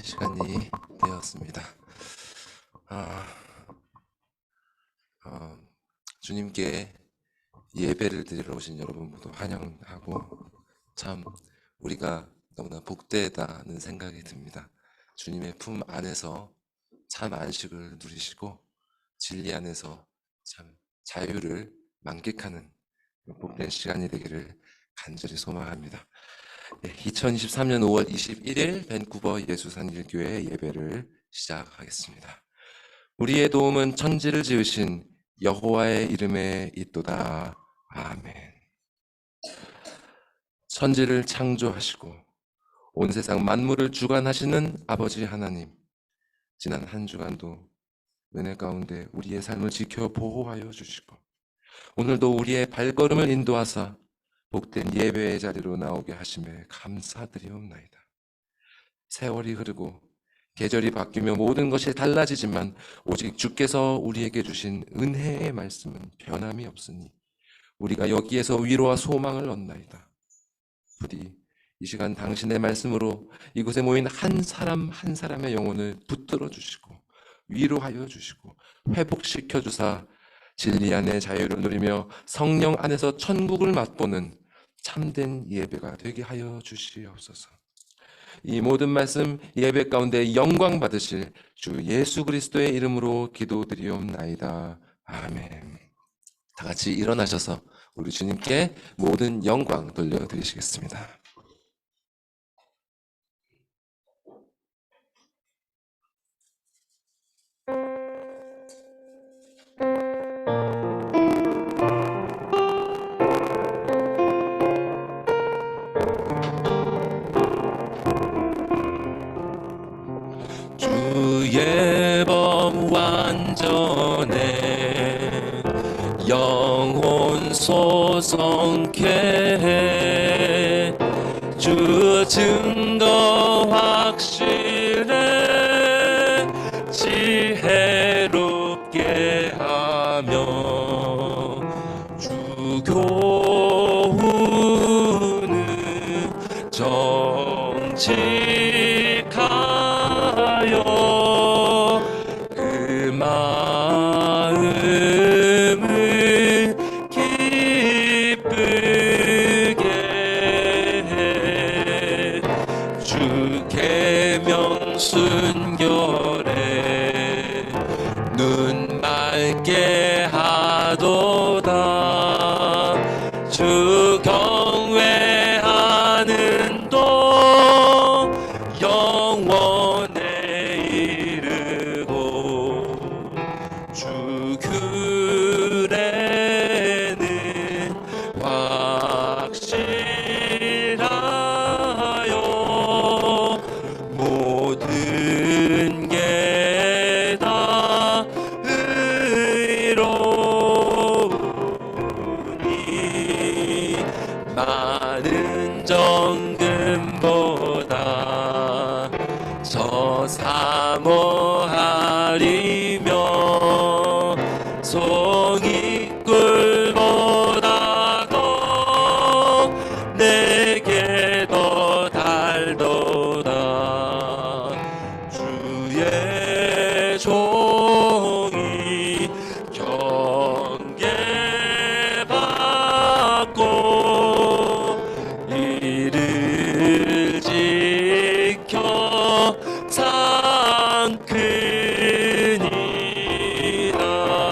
시간이 되었습니다. 주님께 예배를 드리러 오신 여러분 모두 환영하고, 참 우리가 너무나 복되다는 생각이 듭니다. 주님의 품 안에서 참 안식을 누리시고 진리 안에서 참 자유를 만끽하는 복된 시간이 되기를 간절히 소망합니다. 2023년 5월 21일 밴쿠버 예수산일교회 예배를 시작하겠습니다. 우리의 도움은 천지를 지으신 여호와의 이름에 있도다. 아멘. 천지를 창조하시고 온 세상 만물을 주관하시는 아버지 하나님, 지난 한 주간도 은혜 가운데 우리의 삶을 지켜 보호하여 주시고 오늘도 우리의 발걸음을 인도하사 복된 예배의 자리로 나오게 하심에 감사드리옵나이다. 세월이 흐르고 계절이 바뀌며 모든 것이 달라지지만 오직 주께서 우리에게 주신 은혜의 말씀은 변함이 없으니 우리가 여기에서 위로와 소망을 얻나이다. 부디 이 시간 당신의 말씀으로 이곳에 모인 한 사람 한 사람의 영혼을 붙들어 주시고 위로하여 주시고 회복시켜 주사 진리 안의 자유를 누리며 성령 안에서 천국을 맛보는 참된 예배가 되게 하여 주시옵소서. 이 모든 말씀 예배 가운데 영광 받으실 주 예수 그리스도의 이름으로 기도드리옵나이다. 아멘. 다 같이 일어나셔서 우리 주님께 모든 영광 돌려드리시겠습니다. 주의 범 완전해 영혼 소성케 해. 주 증거 확실해 지혜롭게 하며 주 교훈은 정직하여 그 마음을 기쁘게 해. 주 계명 순결해 눈 맑게 하도다. 주 경외하는 도 영원에 이르고 주 규례는 확실하여 모든 게 다 의로우니 많은 정금보다 저 사모하리며 송이꿀보다도 내게 더 달도다. 주의 종이 경계받고 이를 지켜 상크니라.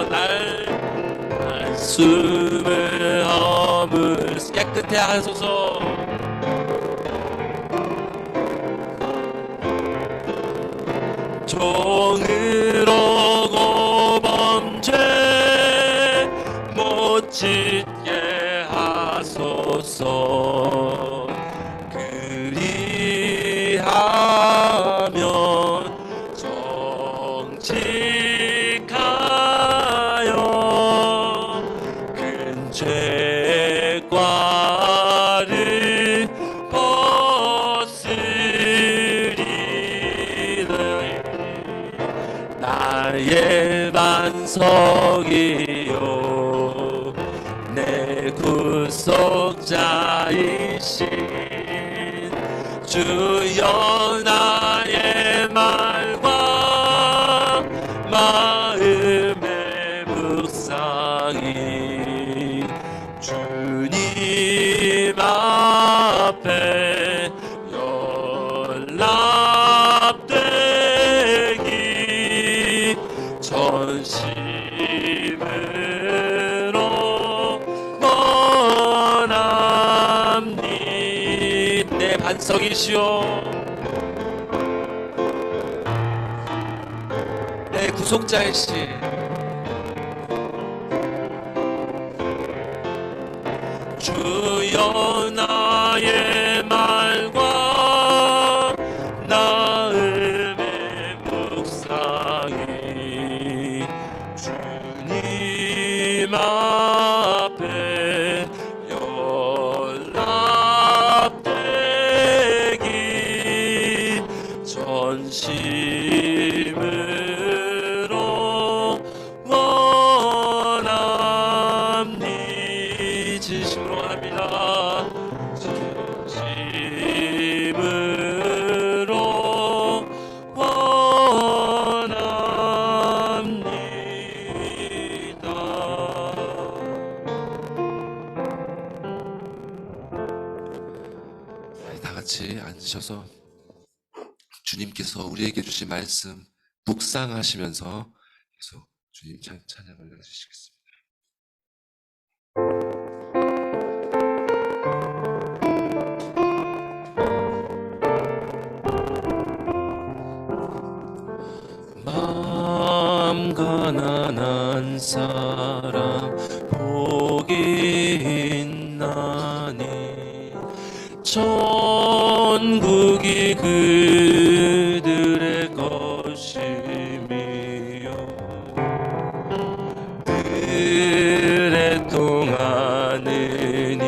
날 숨을 허물 깨끗해 하소서. 종으로 범죄 못 짓게 하소서. 그리하면 정직하여 큰 죄과를 벗으리라. 나의 반석이요 내 구속자이신 주여 나의 앞에 연락되기 전심으로 원함니 내 반석이시오 내 구속자이시 주여 나의 말과 나음의 묵상이 주님 앞에 연락되기 전심으로 원함니 진심으로 원합니다 진심으로 원합니다 다 같이 앉으셔서 주님께서 우리에게 주신 말씀 묵상하시면서 계속 주님 찬양을 올려주시겠습니다. 마음 가난한 사람 복이 있나니 천국이 그들의 것이며 그들의 통하느니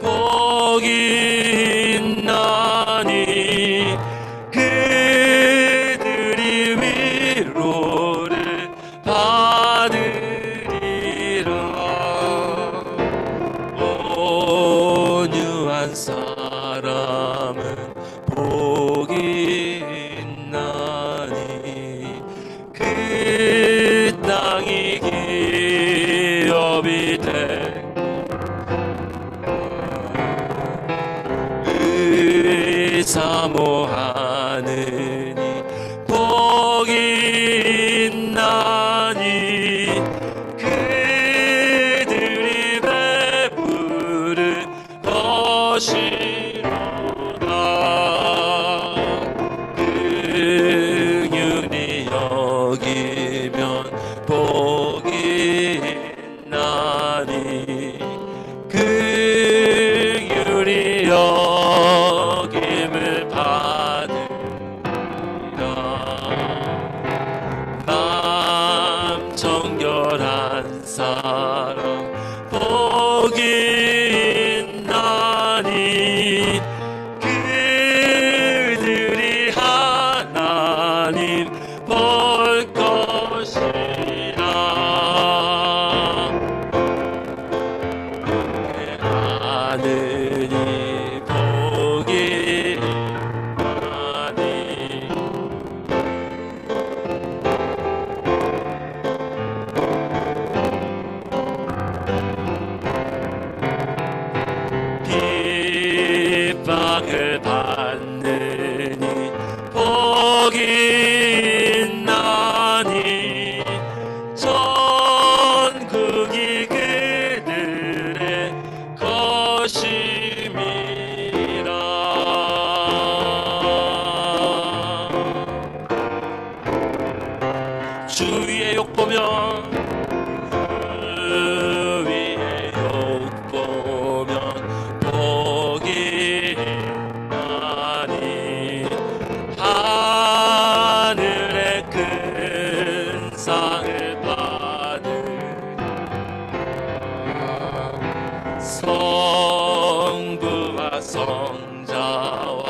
복이 있나니 그들이 위로를 받으리라 온유한 사람은 복이 있나니 그 땅이 기업이 되 사모하느니 복이 있나니 그들이 베푸를 것이로다 긍휼히 여기면 복이 있나니 긍휼히 여김을 받으리라 마음 정결한 사람 복이 있나니 그들이 하나님 볼 것이라 하느니 복이 있나니 핍박을 받느니 복이 있나니 천국이 그들의 것임이라 주 위에 욕보면 주 위에 욕보면 복이 있나니 하늘의 큰 상을 받으리라 성부와 성자와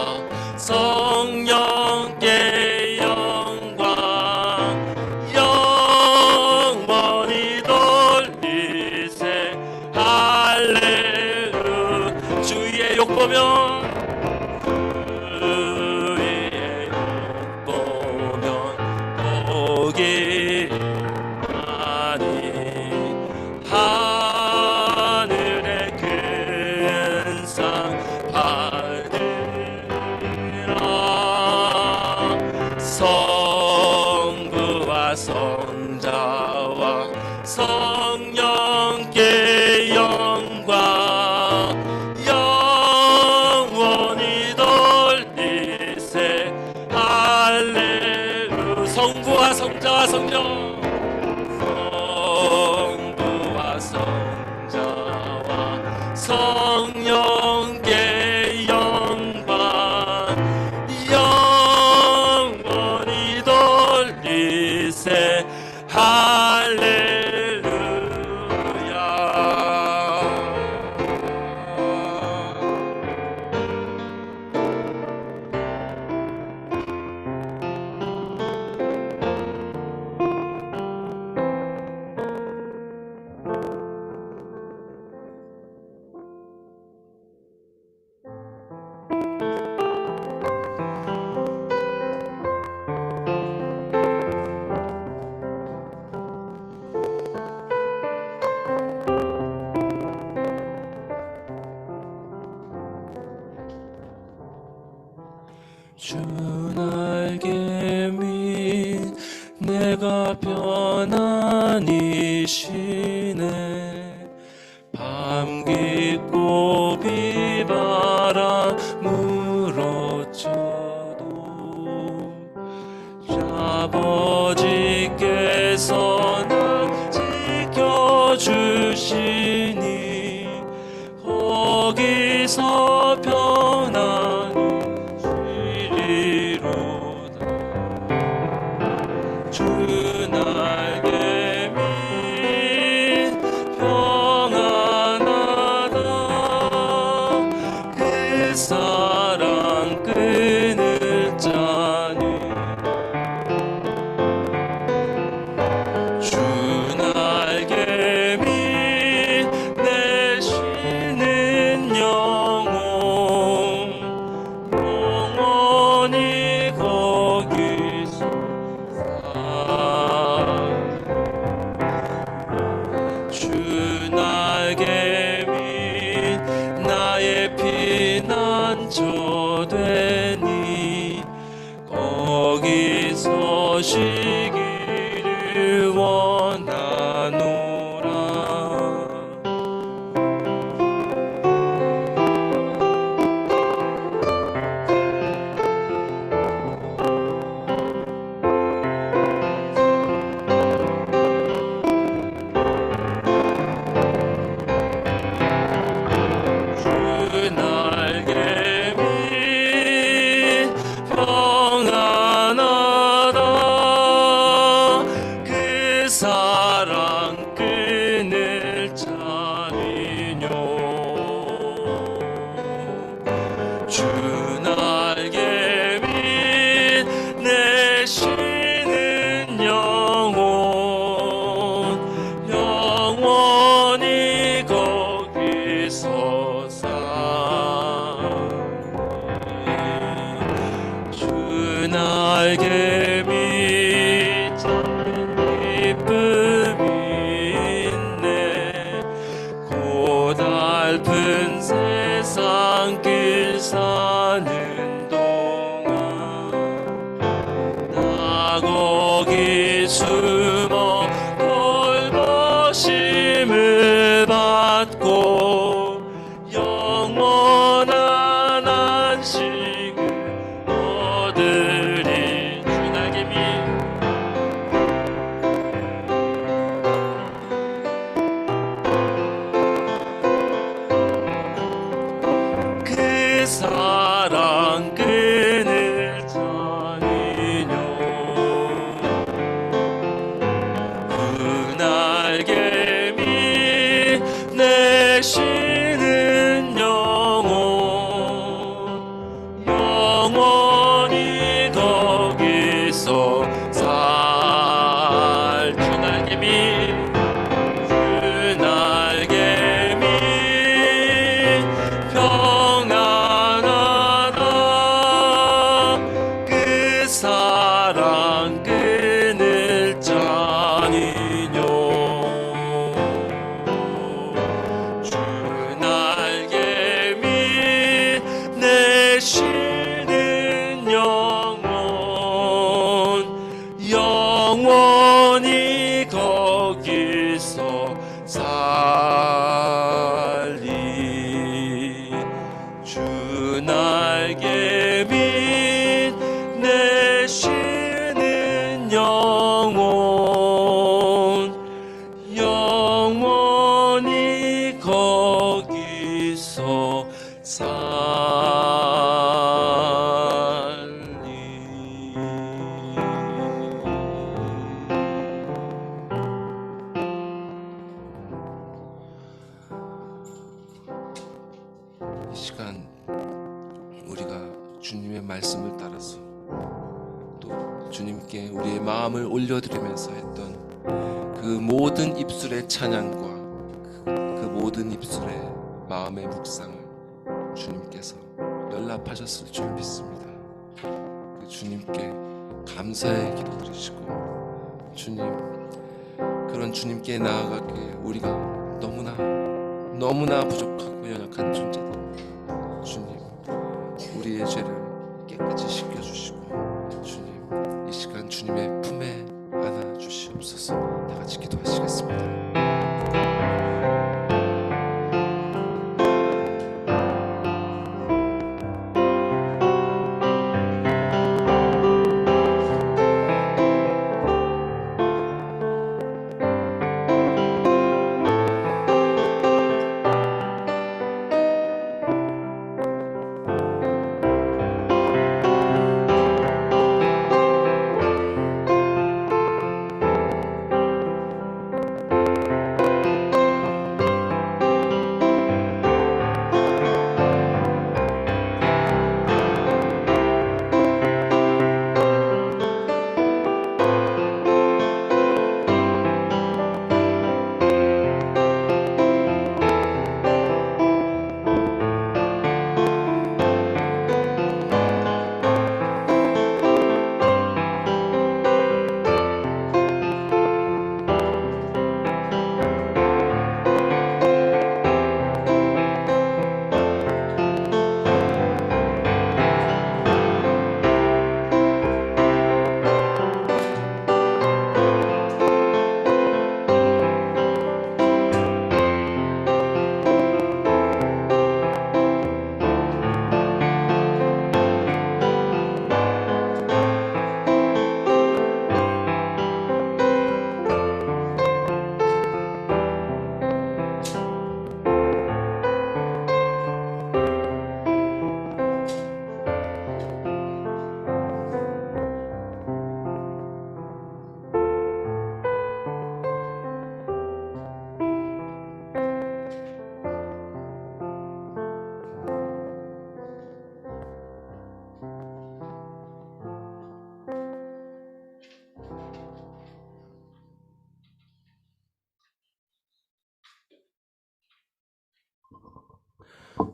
성령께 영광 영원히 돌리세 할렐루야 주의 욕보면 주의 욕보면 복이 있나니 하늘의 큰 상 성령께 영광 영원히 돌리세 할렐루야. 성부와 성자와 성령 성부와 성자와 성령께 영광 영원히 돌리세 할렐루야. 주 날개 밑 내가 편안히 쉬네. 밤 깊고 비바람 물어쳐도 아버지께서 날 지켜주시니 거기서 편안히 주 날개 밑 평안하다. 그 사랑 끊을 자니 주 날개 밑 내 쉬는 영혼 영원히 거기서 주 날개 밑 나의 피난처 되니 거기서 쉬기를 원하노라. 주 날개 밑 평안하다. 그 사랑 끊을 자리뇨. 주 날개 밑 내 쉬는 영혼 영원히 거기서 주 날개 밑 작은 기쁨이 있네. 고달픈 세상 길 사는 동안 나 거기 숨어 돌보심을 받고 영원한 안식을 얻으리. 주 날개 밑 그 사랑 끊을 자니뇨. 그 날개 밑 내 쉬는 영혼 영원히 거기서 살. 주 날개 밑 주 날개 밑 평안하다. 그 사랑 끊을 자니뇨. 주 날개 밑 내 쉬는 영혼 영원히 거기서 날개 밑 내쉬는 영원히 거기서 이 시간 우리가 주님의 말씀을 따라서 또 주님께 우리의 마음을 올려드리면서 했던 그 모든 입술의 찬양과 그 모든 입술의 마음의 묵상을 주님께서 연락하셨을 줄 믿습니다. 그 주님께 감사의 기도 드리시고, 주님, 그런 주님께 나아가기에 우리가 너무나 부족하고 연약한 존재들, 주님, 우리의 죄를 깨끗이 씻겨주시고, 주님, 이 시간 주님의 품에 안아주시옵소서. 다 같이 기도하시겠습니다.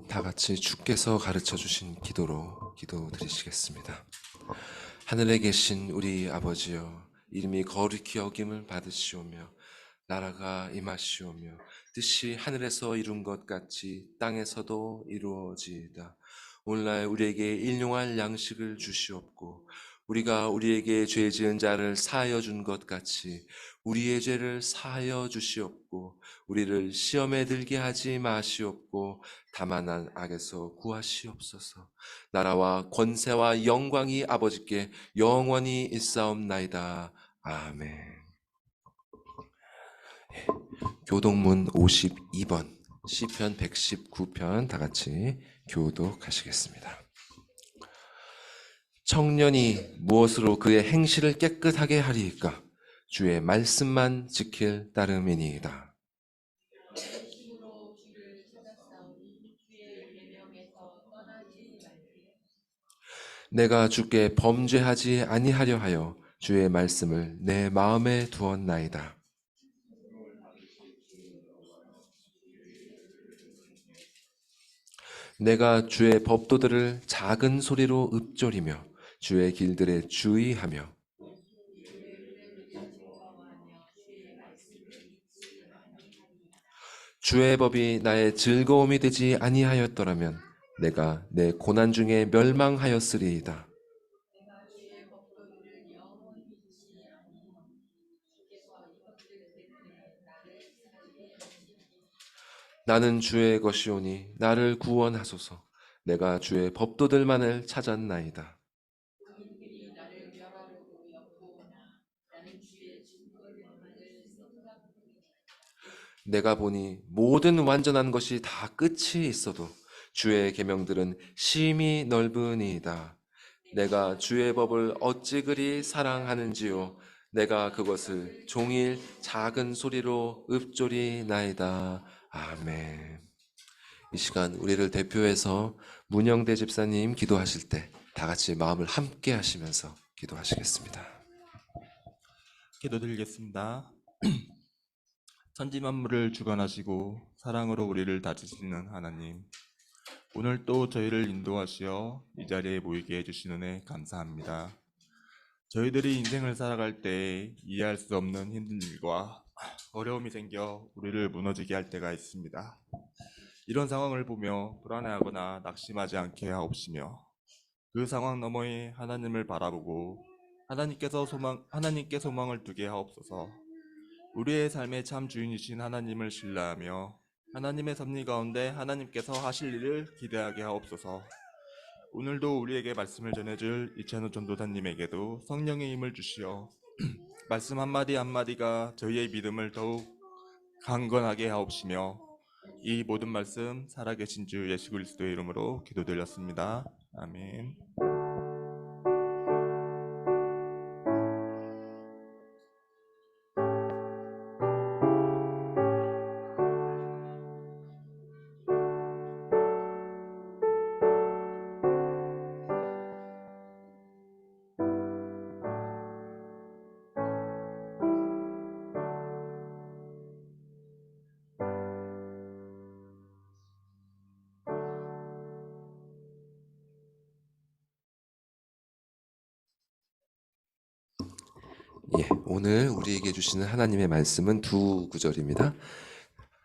다 같이 주께서 가르쳐 주신 기도로 기도 드리시겠습니다. 하늘에 계신 우리 아버지여, 이름이 거룩히 여김을 받으시오며 나라가 임하시오며 뜻이 하늘에서 이룬 것 같이 땅에서도 이루어지이다. 오늘날 우리에게 일용할 양식을 주시옵고, 우리가 우리에게 죄 지은 자를 사하여 준 것 같이 우리의 죄를 사하여 주시옵고, 우리를 시험에 들게 하지 마시옵고 다만 악에서 구하시옵소서. 나라와 권세와 영광이 아버지께 영원히 있사옵나이다. 아멘. 교독문 52번, 시편 119편 다 같이 교독하시겠습니다. 청년이 무엇으로 그의 행실을 깨끗하게 하리이까? 주의 말씀만 지킬 따름이니이다. 내가 주께 범죄하지 아니하려 하여 주의 말씀을 내 마음에 두었나이다. 내가 주의 법도들을 작은 소리로 읊조리며 주의 길들에 주의하며 주의 법이 나의 즐거움이 되지 아니하였더라면 내가 내 고난 중에 멸망하였으리이다. 나는 주의 것이오니 나를 구원하소서. 내가 주의 법도들만을 찾았나이다. 내가 보니 모든 완전한 것이 다 끝이 있어도 주의 계명들은 심히 넓으니이다. 내가 주의 법을 어찌 그리 사랑하는지요. 내가 그것을 종일 작은 소리로 읊조리나이다. 아멘. 이 시간 우리를 대표해서 문영대 집사님 기도하실 때 다 같이 마음을 함께 하시면서 기도하시겠습니다. 기도드리겠습니다. 천지 만물을 주관하시고 사랑으로 우리를 다스리시는 하나님, 오늘 또 저희를 인도하시어 이 자리에 모이게 해주신 은혜 감사합니다. 저희들이 인생을 살아갈 때 이해할 수 없는 힘든 일과 어려움이 생겨 우리를 무너지게 할 때가 있습니다. 이런 상황을 보며 불안해하거나 낙심하지 않게 하옵시며 그 상황 너머에 하나님을 바라보고 하나님께 소망을 두게 하옵소서. 우리의 삶의 참 주인이신 하나님을 신뢰하며 하나님의 섭리 가운데 하나님께서 하실 일을 기대하게 하옵소서. 오늘도 우리에게 말씀을 전해줄 이찬우 전도사님에게도 성령의 힘을 주시어 말씀 한마디 한마디가 저희의 믿음을 더욱 강건하게 하옵시며 이 모든 말씀 살아계신 주 예수 그리스도의 이름으로 기도드렸습니다. 아멘. 오늘 우리에게 주시는 하나님의 말씀은 두 구절입니다.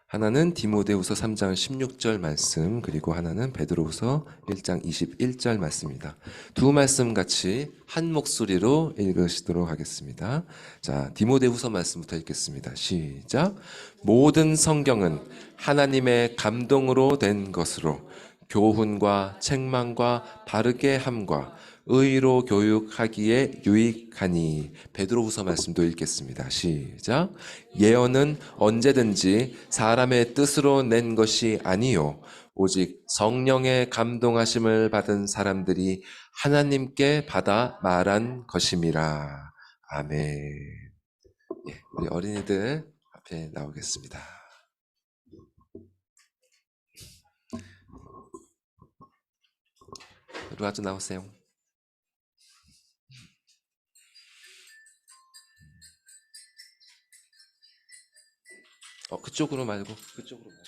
하나는 디모데후서 3장 16절 말씀, 그리고 하나는 베드로후서 1장 21절 말씀입니다. 두 말씀 같이 한 목소리로 읽으시도록 하겠습니다. 자, 디모데후서 말씀부터 읽겠습니다. 시작. 모든 성경은 하나님의 감동으로 된 것으로 교훈과 책망과 바르게 함과 의로 교육하기에 유익하니. 베드로후서 말씀도 읽겠습니다. 시작. 예언은 언제든지 사람의 뜻으로 낸 것이 아니요 오직 성령의 감동하심을 받은 사람들이 하나님께 받아 말한 것임이라. 아멘. 우리 어린이들 앞에 나오겠습니다. 루아도 나오세요. 그쪽으로 말고 그쪽으로 말고.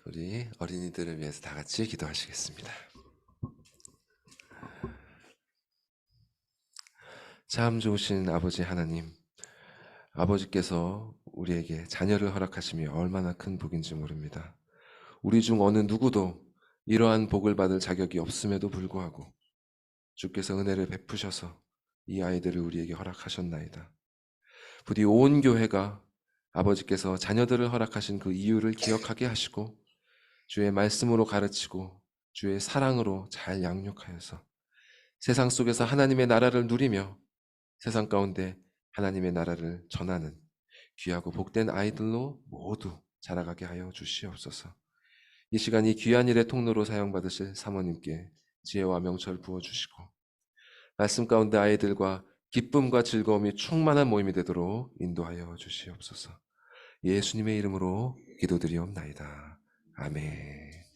우리 어린이들을 위해서 다 같이 기도하시겠습니다. 참 좋으신 아버지 하나님, 아버지께서 우리에게 자녀를 허락하심이 얼마나 큰 복인지 모릅니다. 우리 중 어느 누구도 이러한 복을 받을 자격이 없음에도 불구하고 주께서 은혜를 베푸셔서 이 아이들을 우리에게 허락하셨나이다. 부디 온 교회가 아버지께서 자녀들을 허락하신 그 이유를 기억하게 하시고 주의 말씀으로 가르치고 주의 사랑으로 잘 양육하여서 세상 속에서 하나님의 나라를 누리며 세상 가운데 하나님의 나라를 전하는 귀하고 복된 아이들로 모두 자라가게 하여 주시옵소서. 이 시간 이 귀한 일의 통로로 사용받으실 사모님께 지혜와 명철 부어주시고 말씀 가운데 아이들과 기쁨과 즐거움이 충만한 모임이 되도록 인도하여 주시옵소서. 예수님의 이름으로 기도드리옵나이다. 아멘.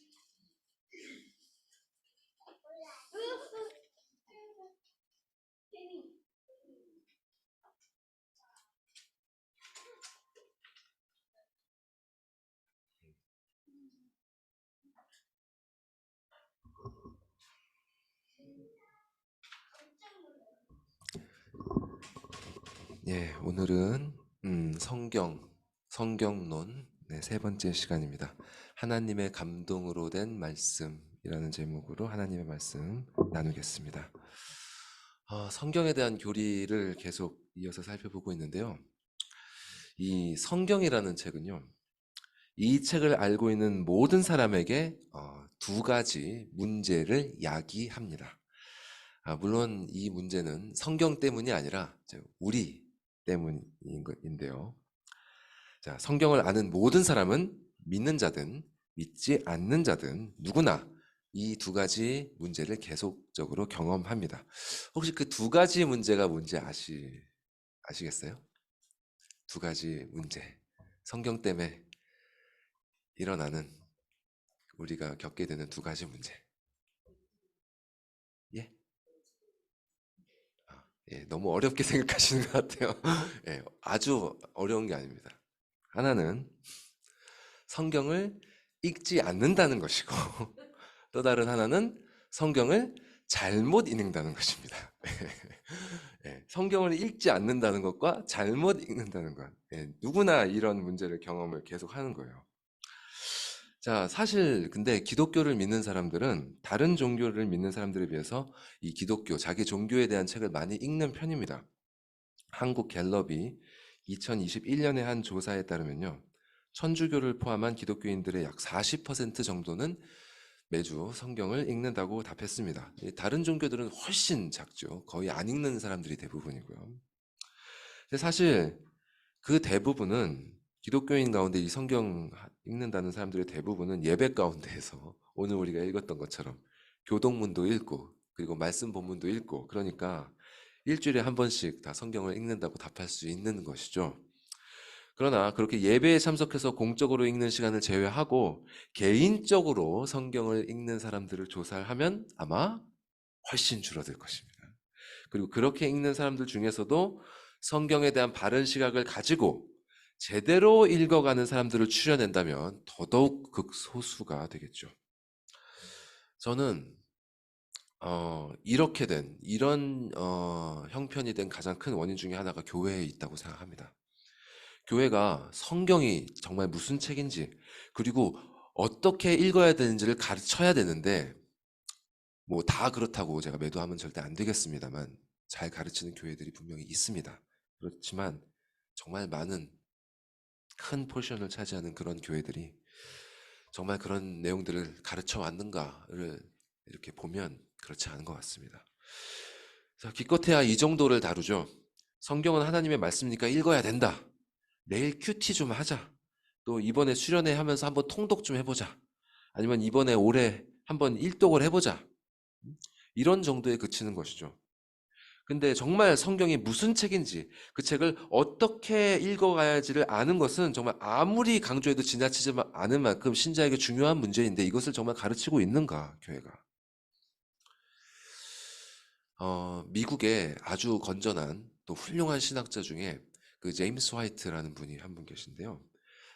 오늘은 성경론 세 번째 시간입니다. 하나님의 감동으로 된 말씀이라는 제목으로 하나님의 말씀 나누겠습니다. 성경에 대한 교리를 계속 이어서 살펴보고 있는데요. 이 성경이라는 책은요, 이 책을 알고 있는 모든 사람에게 두 가지 문제를 야기합니다. 물론 이 문제는 성경 때문이 아니라 우리 때문인데요. 자, 성경을 아는 모든 사람은 믿는 자든 믿지 않는 자든 누구나 이 두 가지 문제를 계속적으로 경험합니다. 혹시 그 두 가지 문제가 뭔지 아시겠어요? 두 가지 문제. 성경 때문에 일어나는 우리가 겪게 되는 두 가지 문제. 예? 예, 너무 어렵게 생각하시는 것 같아요. 예, 아주 어려운 게 아닙니다. 하나는 성경을 읽지 않는다는 것이고, 또 다른 하나는 성경을 잘못 읽는다는 것입니다. 예, 성경을 읽지 않는다는 것과 잘못 읽는다는 것. 예, 누구나 이런 문제를 경험을 계속 하는 거예요. 자, 사실 근데 기독교를 믿는 사람들은 다른 종교를 믿는 사람들에 비해서 이 기독교, 자기 종교에 대한 책을 많이 읽는 편입니다. 한국 갤럽이 2021년에 한 조사에 따르면요, 천주교를 포함한 기독교인들의 약 40% 정도는 매주 성경을 읽는다고 답했습니다. 다른 종교들은 훨씬 작죠. 거의 안 읽는 사람들이 대부분이고요. 근데 사실 그 대부분은 기독교인 가운데 이 성경 읽는다는 사람들의 대부분은 예배 가운데에서 오늘 우리가 읽었던 것처럼 교동문도 읽고 그리고 말씀 본문도 읽고, 그러니까 일주일에 한 번씩 다 성경을 읽는다고 답할 수 있는 것이죠. 그러나 그렇게 예배에 참석해서 공적으로 읽는 시간을 제외하고 개인적으로 성경을 읽는 사람들을 조사를 하면 아마 훨씬 줄어들 것입니다. 그리고 그렇게 읽는 사람들 중에서도 성경에 대한 바른 시각을 가지고 제대로 읽어가는 사람들을 추려낸다면 더더욱 극소수가 되겠죠. 저는 이렇게 된 이런 형편이 된 가장 큰 원인 중에 하나가 교회에 있다고 생각합니다. 교회가 성경이 정말 무슨 책인지, 그리고 어떻게 읽어야 되는지를 가르쳐야 되는데, 뭐 다 그렇다고 제가 매도하면 절대 안 되겠습니다만 잘 가르치는 교회들이 분명히 있습니다. 그렇지만 정말 많은 큰 포션을 차지하는 그런 교회들이 정말 그런 내용들을 가르쳐 왔는가를 이렇게 보면 그렇지 않은 것 같습니다. 자, 기껏해야 이 정도를 다루죠. 성경은 하나님의 말씀이니까 읽어야 된다. 내일 큐티 좀 하자. 또 이번에 수련회 하면서 한번 통독 좀 해보자. 아니면 이번에 올해 한번 일독을 해보자. 이런 정도에 그치는 것이죠. 근데 정말 성경이 무슨 책인지, 그 책을 어떻게 읽어가야지를 아는 것은 정말 아무리 강조해도 지나치지 않을 만큼 신자에게 중요한 문제인데, 이것을 정말 가르치고 있는가, 교회가? 미국의 아주 건전한 또 훌륭한 신학자 중에 그 제임스 화이트라는 분이 한 분 계신데요.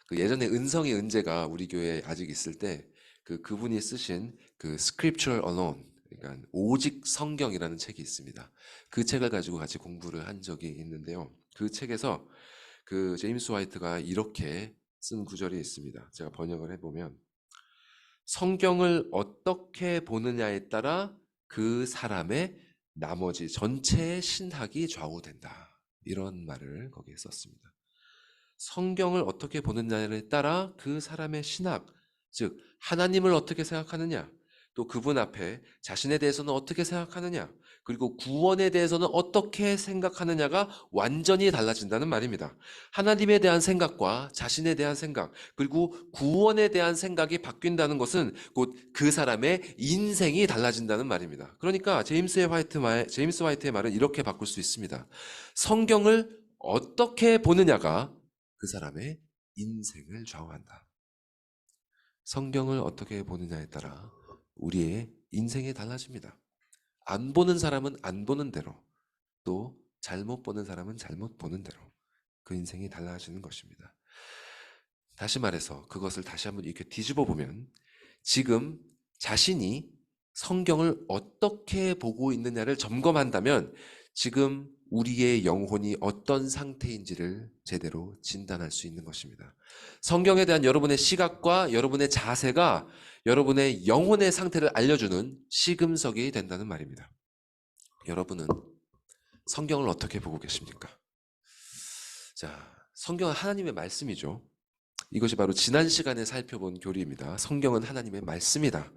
그 예전에 은성이 은재가 우리 교회에 아직 있을 때 그분이 쓰신 그 Scripture Alone, 그러니까 오직 성경이라는 책이 있습니다. 그 책을 가지고 같이 공부를 한 적이 있는데요. 그 책에서 그 제임스 화이트가 이렇게 쓴 구절이 있습니다. 제가 번역을 해보면, 성경을 어떻게 보느냐에 따라 그 사람의 나머지 전체의 신학이 좌우된다. 이런 말을 거기에 썼습니다. 성경을 어떻게 보느냐에 따라 그 사람의 신학, 즉 하나님을 어떻게 생각하느냐, 또 그분 앞에 자신에 대해서는 어떻게 생각하느냐, 그리고 구원에 대해서는 어떻게 생각하느냐가 완전히 달라진다는 말입니다. 하나님에 대한 생각과 자신에 대한 생각, 그리고 구원에 대한 생각이 바뀐다는 것은 곧 그 사람의 인생이 달라진다는 말입니다. 그러니까 제임스 화이트의 말은 이렇게 바꿀 수 있습니다. 성경을 어떻게 보느냐가 그 사람의 인생을 좌우한다. 성경을 어떻게 보느냐에 따라 우리의 인생이 달라집니다. 안 보는 사람은 안 보는 대로, 또 잘못 보는 사람은 잘못 보는 대로 그 인생이 달라지는 것입니다. 다시 말해서 그것을 다시 한번 이렇게 뒤집어 보면, 지금 자신이 성경을 어떻게 보고 있느냐를 점검한다면 지금 우리의 영혼이 어떤 상태인지를 제대로 진단할 수 있는 것입니다. 성경에 대한 여러분의 시각과 여러분의 자세가 여러분의 영혼의 상태를 알려주는 시금석이 된다는 말입니다. 여러분은 성경을 어떻게 보고 계십니까? 자, 성경은 하나님의 말씀이죠. 이것이 바로 지난 시간에 살펴본 교리입니다. 성경은 하나님의 말씀이다.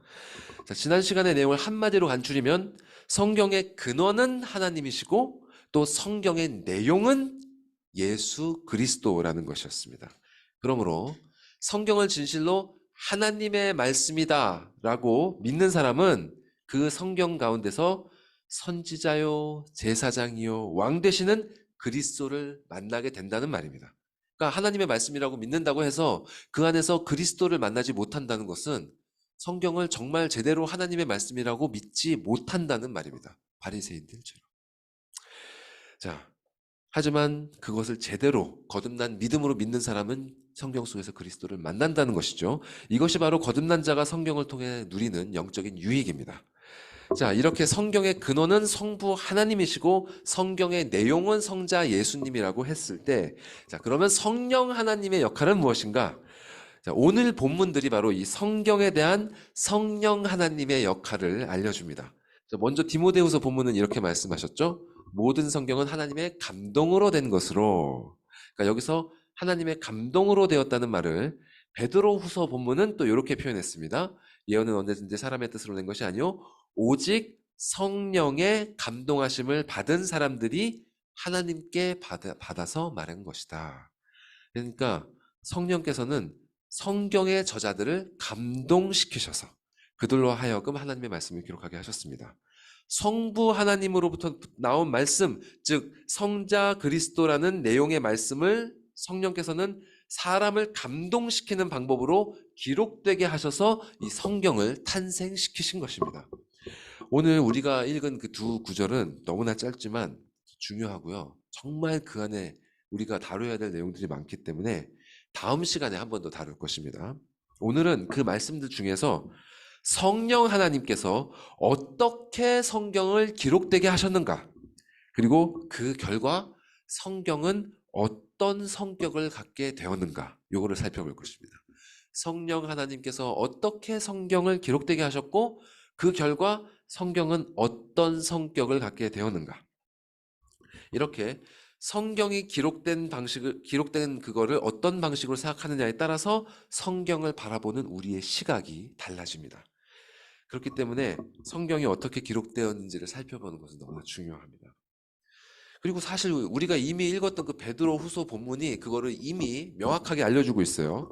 자, 지난 시간의 내용을 한마디로 간추리면 성경의 근원은 하나님이시고 또 성경의 내용은 예수 그리스도라는 것이었습니다. 그러므로 성경을 진실로 하나님의 말씀이다 라고 믿는 사람은 그 성경 가운데서 선지자요, 제사장이요, 왕 되시는 그리스도를 만나게 된다는 말입니다. 그러니까 하나님의 말씀이라고 믿는다고 해서 그 안에서 그리스도를 만나지 못한다는 것은 성경을 정말 제대로 하나님의 말씀이라고 믿지 못한다는 말입니다. 바리새인들처럼. 자, 하지만 그것을 제대로 거듭난 믿음으로 믿는 사람은 성경 속에서 그리스도를 만난다는 것이죠. 이것이 바로 거듭난 자가 성경을 통해 누리는 영적인 유익입니다. 자, 이렇게 성경의 근원은 성부 하나님이시고 성경의 내용은 성자 예수님이라고 했을 때, 자, 그러면 성령 하나님의 역할은 무엇인가? 자, 오늘 본문들이 바로 이 성경에 대한 성령 하나님의 역할을 알려줍니다. 자, 먼저 디모데후서 본문은 이렇게 말씀하셨죠. 모든 성경은 하나님의 감동으로 된 것으로. 그러니까 여기서 하나님의 감동으로 되었다는 말을 베드로후서 본문은 또 이렇게 표현했습니다. 예언은 언제든지 사람의 뜻으로 낸 것이 아니요 오직 성령의 감동하심을 받은 사람들이 하나님께 받아서 말한 것이다. 그러니까 성령께서는 성경의 저자들을 감동시키셔서 그들로 하여금 하나님의 말씀을 기록하게 하셨습니다. 성부 하나님으로부터 나온 말씀, 즉 성자 그리스도라는 내용의 말씀을 성령께서는 사람을 감동시키는 방법으로 기록되게 하셔서 이 성경을 탄생시키신 것입니다. 오늘 우리가 읽은 그 두 구절은 너무나 짧지만 중요하고요. 정말 그 안에 우리가 다뤄야 될 내용들이 많기 때문에 다음 시간에 한 번 더 다룰 것입니다. 오늘은 그 말씀들 중에서 성령 하나님께서 어떻게 성경을 기록되게 하셨는가, 그리고 그 결과 성경은 어떤 성격을 갖게 되었는가, 요거를 살펴볼 것입니다. 성령 하나님께서 어떻게 성경을 기록되게 하셨고 그 결과 성경은 어떤 성격을 갖게 되었는가. 이렇게 성경이 기록된 그거를 어떤 방식으로 생각하느냐에 따라서 성경을 바라보는 우리의 시각이 달라집니다. 그렇기 때문에 성경이 어떻게 기록되었는지를 살펴보는 것은 너무나 중요합니다. 그리고 사실 우리가 이미 읽었던 그 베드로후서 본문이 그거를 이미 명확하게 알려주고 있어요.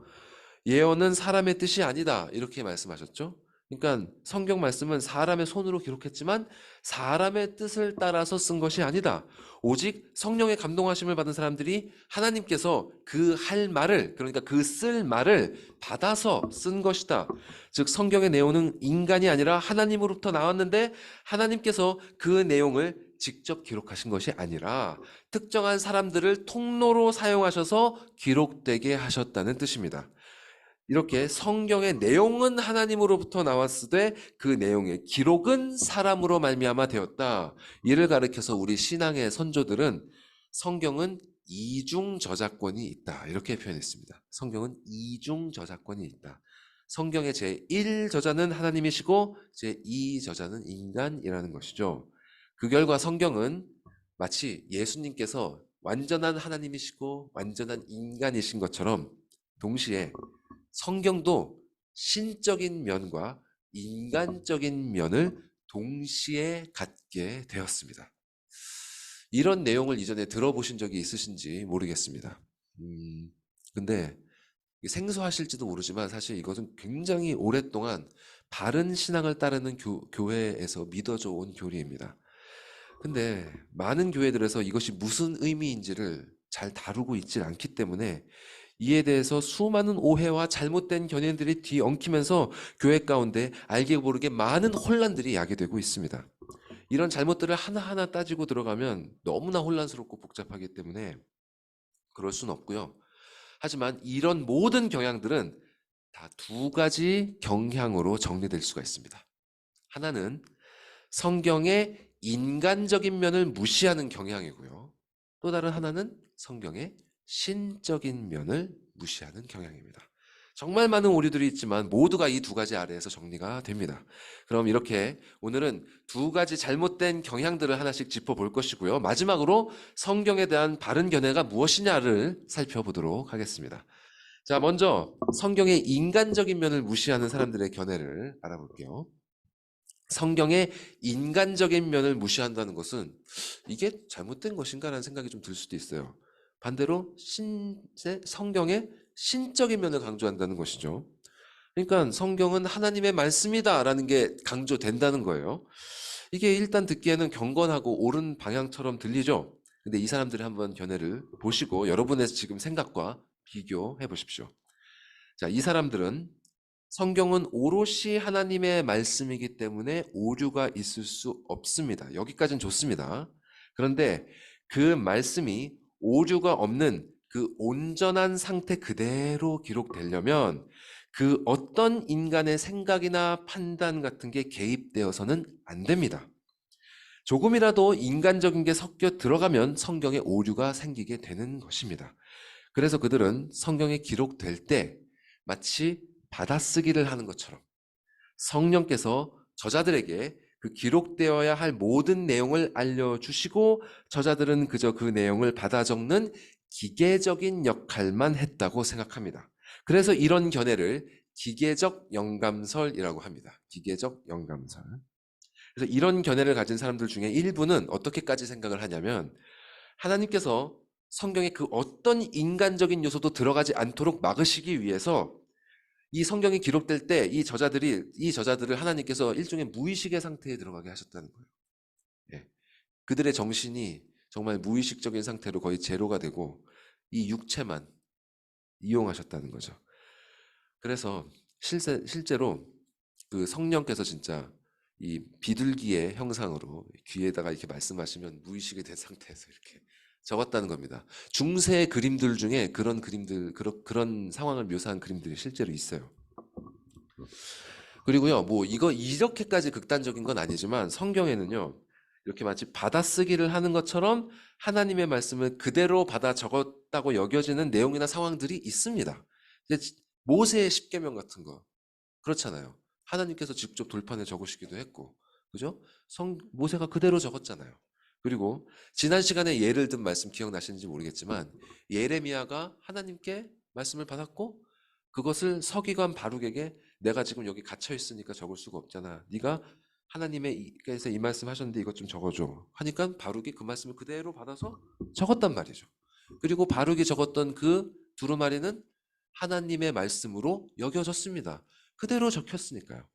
예언은 사람의 뜻이 아니다, 이렇게 말씀하셨죠. 그러니까 성경 말씀은 사람의 손으로 기록했지만 사람의 뜻을 따라서 쓴 것이 아니다. 오직 성령의 감동하심을 받은 사람들이 하나님께서 그 할 말을, 그러니까 그 쓸 말을 받아서 쓴 것이다. 즉 성경의 내용은 인간이 아니라 하나님으로부터 나왔는데 하나님께서 그 내용을 직접 기록하신 것이 아니라 특정한 사람들을 통로로 사용하셔서 기록되게 하셨다는 뜻입니다. 이렇게 성경의 내용은 하나님으로부터 나왔으되 그 내용의 기록은 사람으로 말미암아 되었다. 이를 가리켜서 우리 신앙의 선조들은 성경은 이중 저작권이 있다, 이렇게 표현했습니다. 성경은 이중 저작권이 있다. 성경의 제1 저자는 하나님이시고 제2 저자는 인간이라는 것이죠. 그 결과 성경은 마치 예수님께서 완전한 하나님이시고 완전한 인간이신 것처럼 동시에 성경도 신적인 면과 인간적인 면을 동시에 갖게 되었습니다. 이런 내용을 이전에 들어보신 적이 있으신지 모르겠습니다. 근데 생소하실지도 모르지만 사실 이것은 굉장히 오랫동안 바른 신앙을 따르는 교회에서 믿어져 온 교리입니다. 근데 많은 교회들에서 이것이 무슨 의미인지를 잘 다루고 있지 않기 때문에 이에 대해서 수많은 오해와 잘못된 견해들이 뒤엉키면서 교회 가운데 알게 모르게 많은 혼란들이 야기되고 있습니다. 이런 잘못들을 하나하나 따지고 들어가면 너무나 혼란스럽고 복잡하기 때문에 그럴 수는 없고요. 하지만 이런 모든 경향들은 다 두 가지 경향으로 정리될 수가 있습니다. 하나는 성경의 인간적인 면을 무시하는 경향이고요. 또 다른 하나는 성경의 신적인 면을 무시하는 경향입니다. 정말 많은 오류들이 있지만 모두가 이 두 가지 아래에서 정리가 됩니다. 그럼 이렇게 오늘은 두 가지 잘못된 경향들을 하나씩 짚어볼 것이고요. 마지막으로 성경에 대한 바른 견해가 무엇이냐를 살펴보도록 하겠습니다. 자, 먼저 성경의 인간적인 면을 무시하는 사람들의 견해를 알아볼게요. 성경의 인간적인 면을 무시한다는 것은 이게 잘못된 것인가라는 생각이 좀 들 수도 있어요. 반대로 성경의 신적인 면을 강조한다는 것이죠. 그러니까 성경은 하나님의 말씀이다라는 게 강조된다는 거예요. 이게 일단 듣기에는 경건하고 옳은 방향처럼 들리죠. 근데 이 사람들의 한번 견해를 보시고 여러분의 지금 생각과 비교해 보십시오. 자, 이 사람들은 성경은 오롯이 하나님의 말씀이기 때문에 오류가 있을 수 없습니다. 여기까지는 좋습니다. 그런데 그 말씀이 오류가 없는 그 온전한 상태 그대로 기록되려면 그 어떤 인간의 생각이나 판단 같은 게 개입되어서는 안 됩니다. 조금이라도 인간적인 게 섞여 들어가면 성경에 오류가 생기게 되는 것입니다. 그래서 그들은 성경에 기록될 때 마치 받아쓰기를 하는 것처럼 성령께서 저자들에게 그 기록되어야 할 모든 내용을 알려주시고 저자들은 그저 그 내용을 받아 적는 기계적인 역할만 했다고 생각합니다. 그래서 이런 견해를 기계적 영감설이라고 합니다. 기계적 영감설. 그래서 이런 견해를 가진 사람들 중에 일부는 어떻게까지 생각을 하냐면 하나님께서 성경에 그 어떤 인간적인 요소도 들어가지 않도록 막으시기 위해서 이 성경이 기록될 때 이 저자들을 하나님께서 일종의 무의식의 상태에 들어가게 하셨다는 거예요. 예. 그들의 정신이 정말 무의식적인 상태로 거의 제로가 되고 이 육체만 이용하셨다는 거죠. 그래서 실제로 그 성령께서 진짜 이 비둘기의 형상으로 귀에다가 이렇게 말씀하시면 무의식이 된 상태에서 이렇게 적었다는 겁니다. 중세 그림들 중에 그런 그림들, 그런 상황을 묘사한 그림들이 실제로 있어요. 그리고요, 뭐 이거 이렇게까지 극단적인 건 아니지만 성경에는요, 이렇게 마치 받아쓰기를 하는 것처럼 하나님의 말씀을 그대로 받아 적었다고 여겨지는 내용이나 상황들이 있습니다. 모세의 십계명 같은 거 그렇잖아요. 하나님께서 직접 돌판에 적으시기도 했고, 그죠? 모세가 그대로 적었잖아요. 그리고 지난 시간에 예를 든 말씀 기억나시는지 모르겠지만 예레미야가 하나님께 말씀을 받았고 그것을 서기관 바룩에게 내가 지금 여기 갇혀 있으니까 적을 수가 없잖아. 네가 하나님께서 이 말씀 하셨는데 이것 좀 적어줘. 하니까 바룩이 그 말씀을 그대로 받아서 적었단 말이죠. 그리고 바룩이 적었던 그 두루마리는 하나님의 말씀으로 여겨졌습니다. 그대로 적혔으니까요.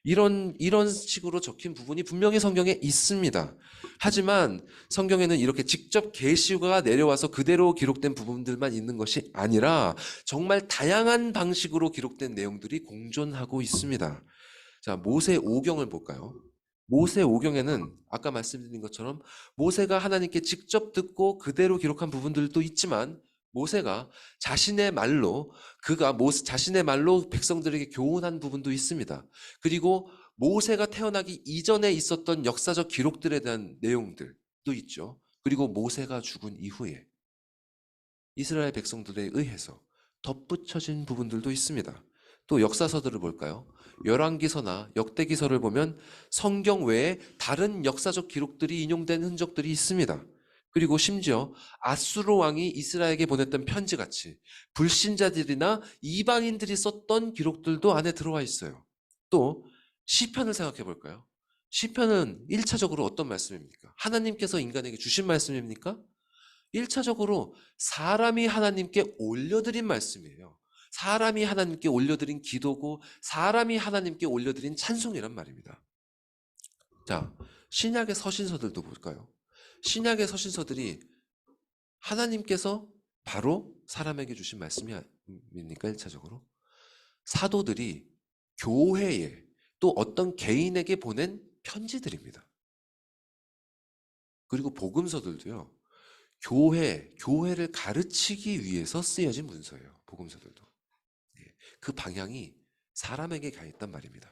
이런 식으로 적힌 부분이 분명히 성경에 있습니다. 하지만 성경에는 이렇게 직접 계시가 내려와서 그대로 기록된 부분들만 있는 것이 아니라 정말 다양한 방식으로 기록된 내용들이 공존하고 있습니다. 자, 모세 오경을 볼까요? 모세 오경에는 아까 말씀드린 것처럼 모세가 하나님께 직접 듣고 그대로 기록한 부분들도 있지만 모세가 자신의 말로 자신의 말로 백성들에게 교훈한 부분도 있습니다. 그리고 모세가 태어나기 이전에 있었던 역사적 기록들에 대한 내용들도 있죠. 그리고 모세가 죽은 이후에 이스라엘 백성들에 의해서 덧붙여진 부분들도 있습니다. 또 역사서들을 볼까요? 열왕기서나 역대기서를 보면 성경 외에 다른 역사적 기록들이 인용된 흔적들이 있습니다. 그리고 심지어 아수르 왕이 이스라엘에게 보냈던 편지같이 불신자들이나 이방인들이 썼던 기록들도 안에 들어와 있어요. 또 시편을 생각해 볼까요? 시편은 1차적으로 어떤 말씀입니까? 하나님께서 인간에게 주신 말씀입니까? 1차적으로 사람이 하나님께 올려드린 말씀이에요. 사람이 하나님께 올려드린 기도고 사람이 하나님께 올려드린 찬송이란 말입니다. 자, 신약의 서신서들도 볼까요? 신약의 서신서들이 하나님께서 바로 사람에게 주신 말씀이 아닙니까? 1차적으로. 사도들이 교회에 또 어떤 개인에게 보낸 편지들입니다. 그리고 복음서들도요. 교회를 가르치기 위해서 쓰여진 문서예요. 복음서들도. 그 방향이 사람에게 가 있단 말입니다.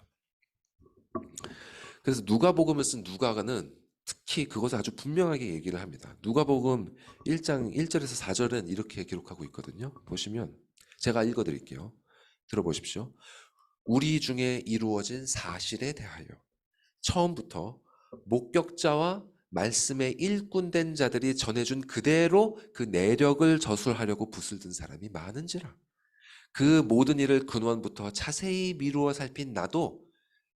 그래서 누가복음을 쓴 누가는 특히 그것을 아주 분명하게 얘기를 합니다. 누가복음 1장 1절에서 4절은 이렇게 기록하고 있거든요. 보시면 제가 읽어드릴게요. 들어보십시오. 우리 중에 이루어진 사실에 대하여 처음부터 목격자와 말씀의 일꾼된 자들이 전해준 그대로 그 내력을 저술하려고 붓을 든 사람이 많은지라. 그 모든 일을 근원부터 자세히 미루어 살핀 나도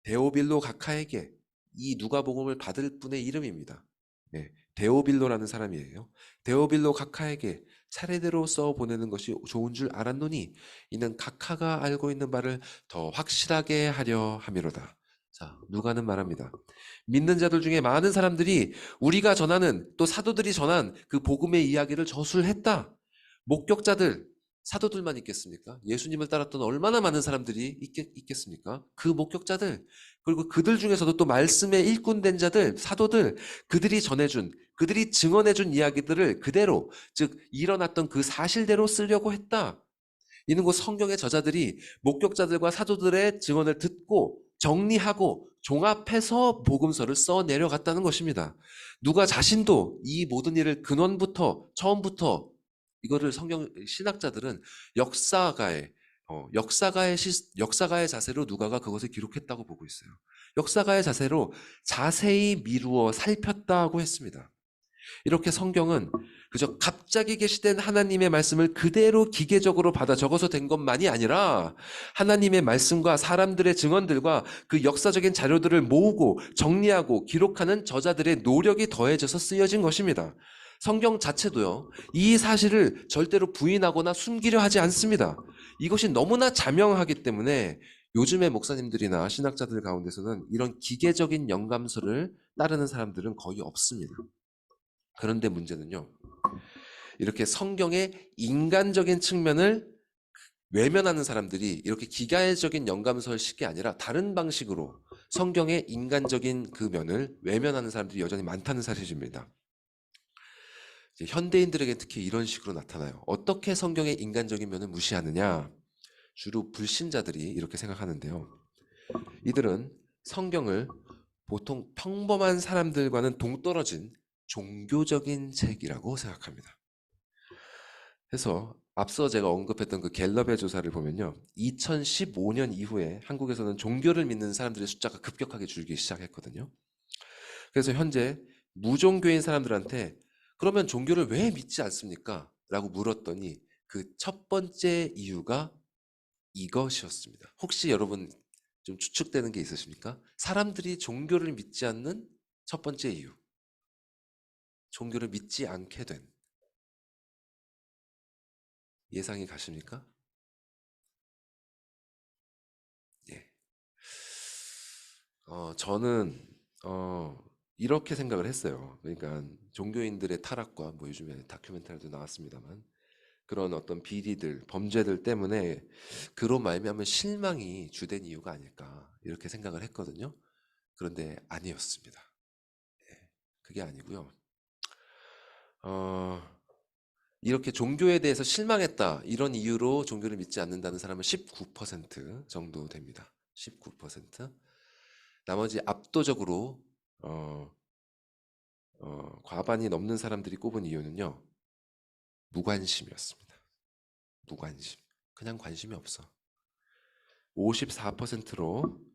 데오빌로 각하에게, 이 누가복음을 받을 분의 이름입니다. 네, 데오빌로라는 사람이에요. 데오빌로 각하에게 차례대로 써 보내는 것이 좋은 줄 알았노니 이는 각하가 알고 있는 바를 더 확실하게 하려 함이로다. 자, 누가는 말합니다. 믿는 자들 중에 많은 사람들이 우리가 전하는, 또 사도들이 전한 그 복음의 이야기를 저술했다. 목격자들, 사도들만 있겠습니까? 예수님을 따랐던 얼마나 많은 사람들이 있겠습니까? 그 목격자들, 그리고 그들 중에서도 또 말씀의 일꾼된 자들, 사도들, 그들이 전해준, 그들이 증언해준 이야기들을 그대로, 즉 일어났던 그 사실대로 쓰려고 했다. 이는 곧 성경의 저자들이 목격자들과 사도들의 증언을 듣고 정리하고 종합해서 복음서를 써 내려갔다는 것입니다. 누가 자신도 이 모든 일을 근원부터, 처음부터, 이거를 성경 신학자들은 역사가의 자세로 누가가 그것을 기록했다고 보고 있어요. 역사가의 자세로 자세히 미루어 살폈다고 했습니다. 이렇게 성경은 그저 갑자기 계시된 하나님의 말씀을 그대로 기계적으로 받아 적어서 된 것만이 아니라 하나님의 말씀과 사람들의 증언들과 그 역사적인 자료들을 모으고 정리하고 기록하는 저자들의 노력이 더해져서 쓰여진 것입니다. 성경 자체도요, 이 사실을 절대로 부인하거나 숨기려 하지 않습니다. 이것이 너무나 자명하기 때문에 요즘의 목사님들이나 신학자들 가운데서는 이런 기계적인 영감서를 따르는 사람들은 거의 없습니다. 그런데 문제는요, 이렇게 성경의 인간적인 측면을 외면하는 사람들이 이렇게 기계적인 영감서식이 아니라 다른 방식으로 성경의 인간적인 그 면을 외면하는 사람들이 여전히 많다는 사실입니다. 현대인들에게 특히 이런 식으로 나타나요. 어떻게 성경의 인간적인 면을 무시하느냐? 주로 불신자들이 이렇게 생각하는데요. 이들은 성경을 보통 평범한 사람들과는 동떨어진 종교적인 책이라고 생각합니다. 그래서 앞서 제가 언급했던 그 갤럽의 조사를 보면요, 2015년 이후에 한국에서는 종교를 믿는 사람들의 숫자가 급격하게 줄기 시작했거든요. 그래서 현재 무종교인 사람들한테 그러면 종교를 왜 믿지 않습니까? 라고 물었더니 그 첫 번째 이유가 이것이었습니다. 혹시 여러분 좀 추측되는 게 있으십니까? 사람들이 종교를 믿지 않는 첫 번째 이유, 종교를 믿지 않게 된, 예상이 가십니까? 예. 저는 이렇게 생각을 했어요. 그러니까 종교인들의 타락과, 뭐 요즘에 다큐멘터리도 나왔습니다만, 그런 어떤 비리들, 범죄들 때문에 그로 말미암은 실망이 주된 이유가 아닐까, 이렇게 생각을 했거든요. 그런데 아니었습니다. 예, 그게 아니고요. 이렇게 종교에 대해서 실망했다, 이런 이유로 종교를 믿지 않는다는 사람은 19% 정도 됩니다. 19%. 나머지 압도적으로 과반이 넘는 사람들이 꼽은 이유는요, 무관심이었습니다. 무관심. 그냥 관심이 없어. 54%로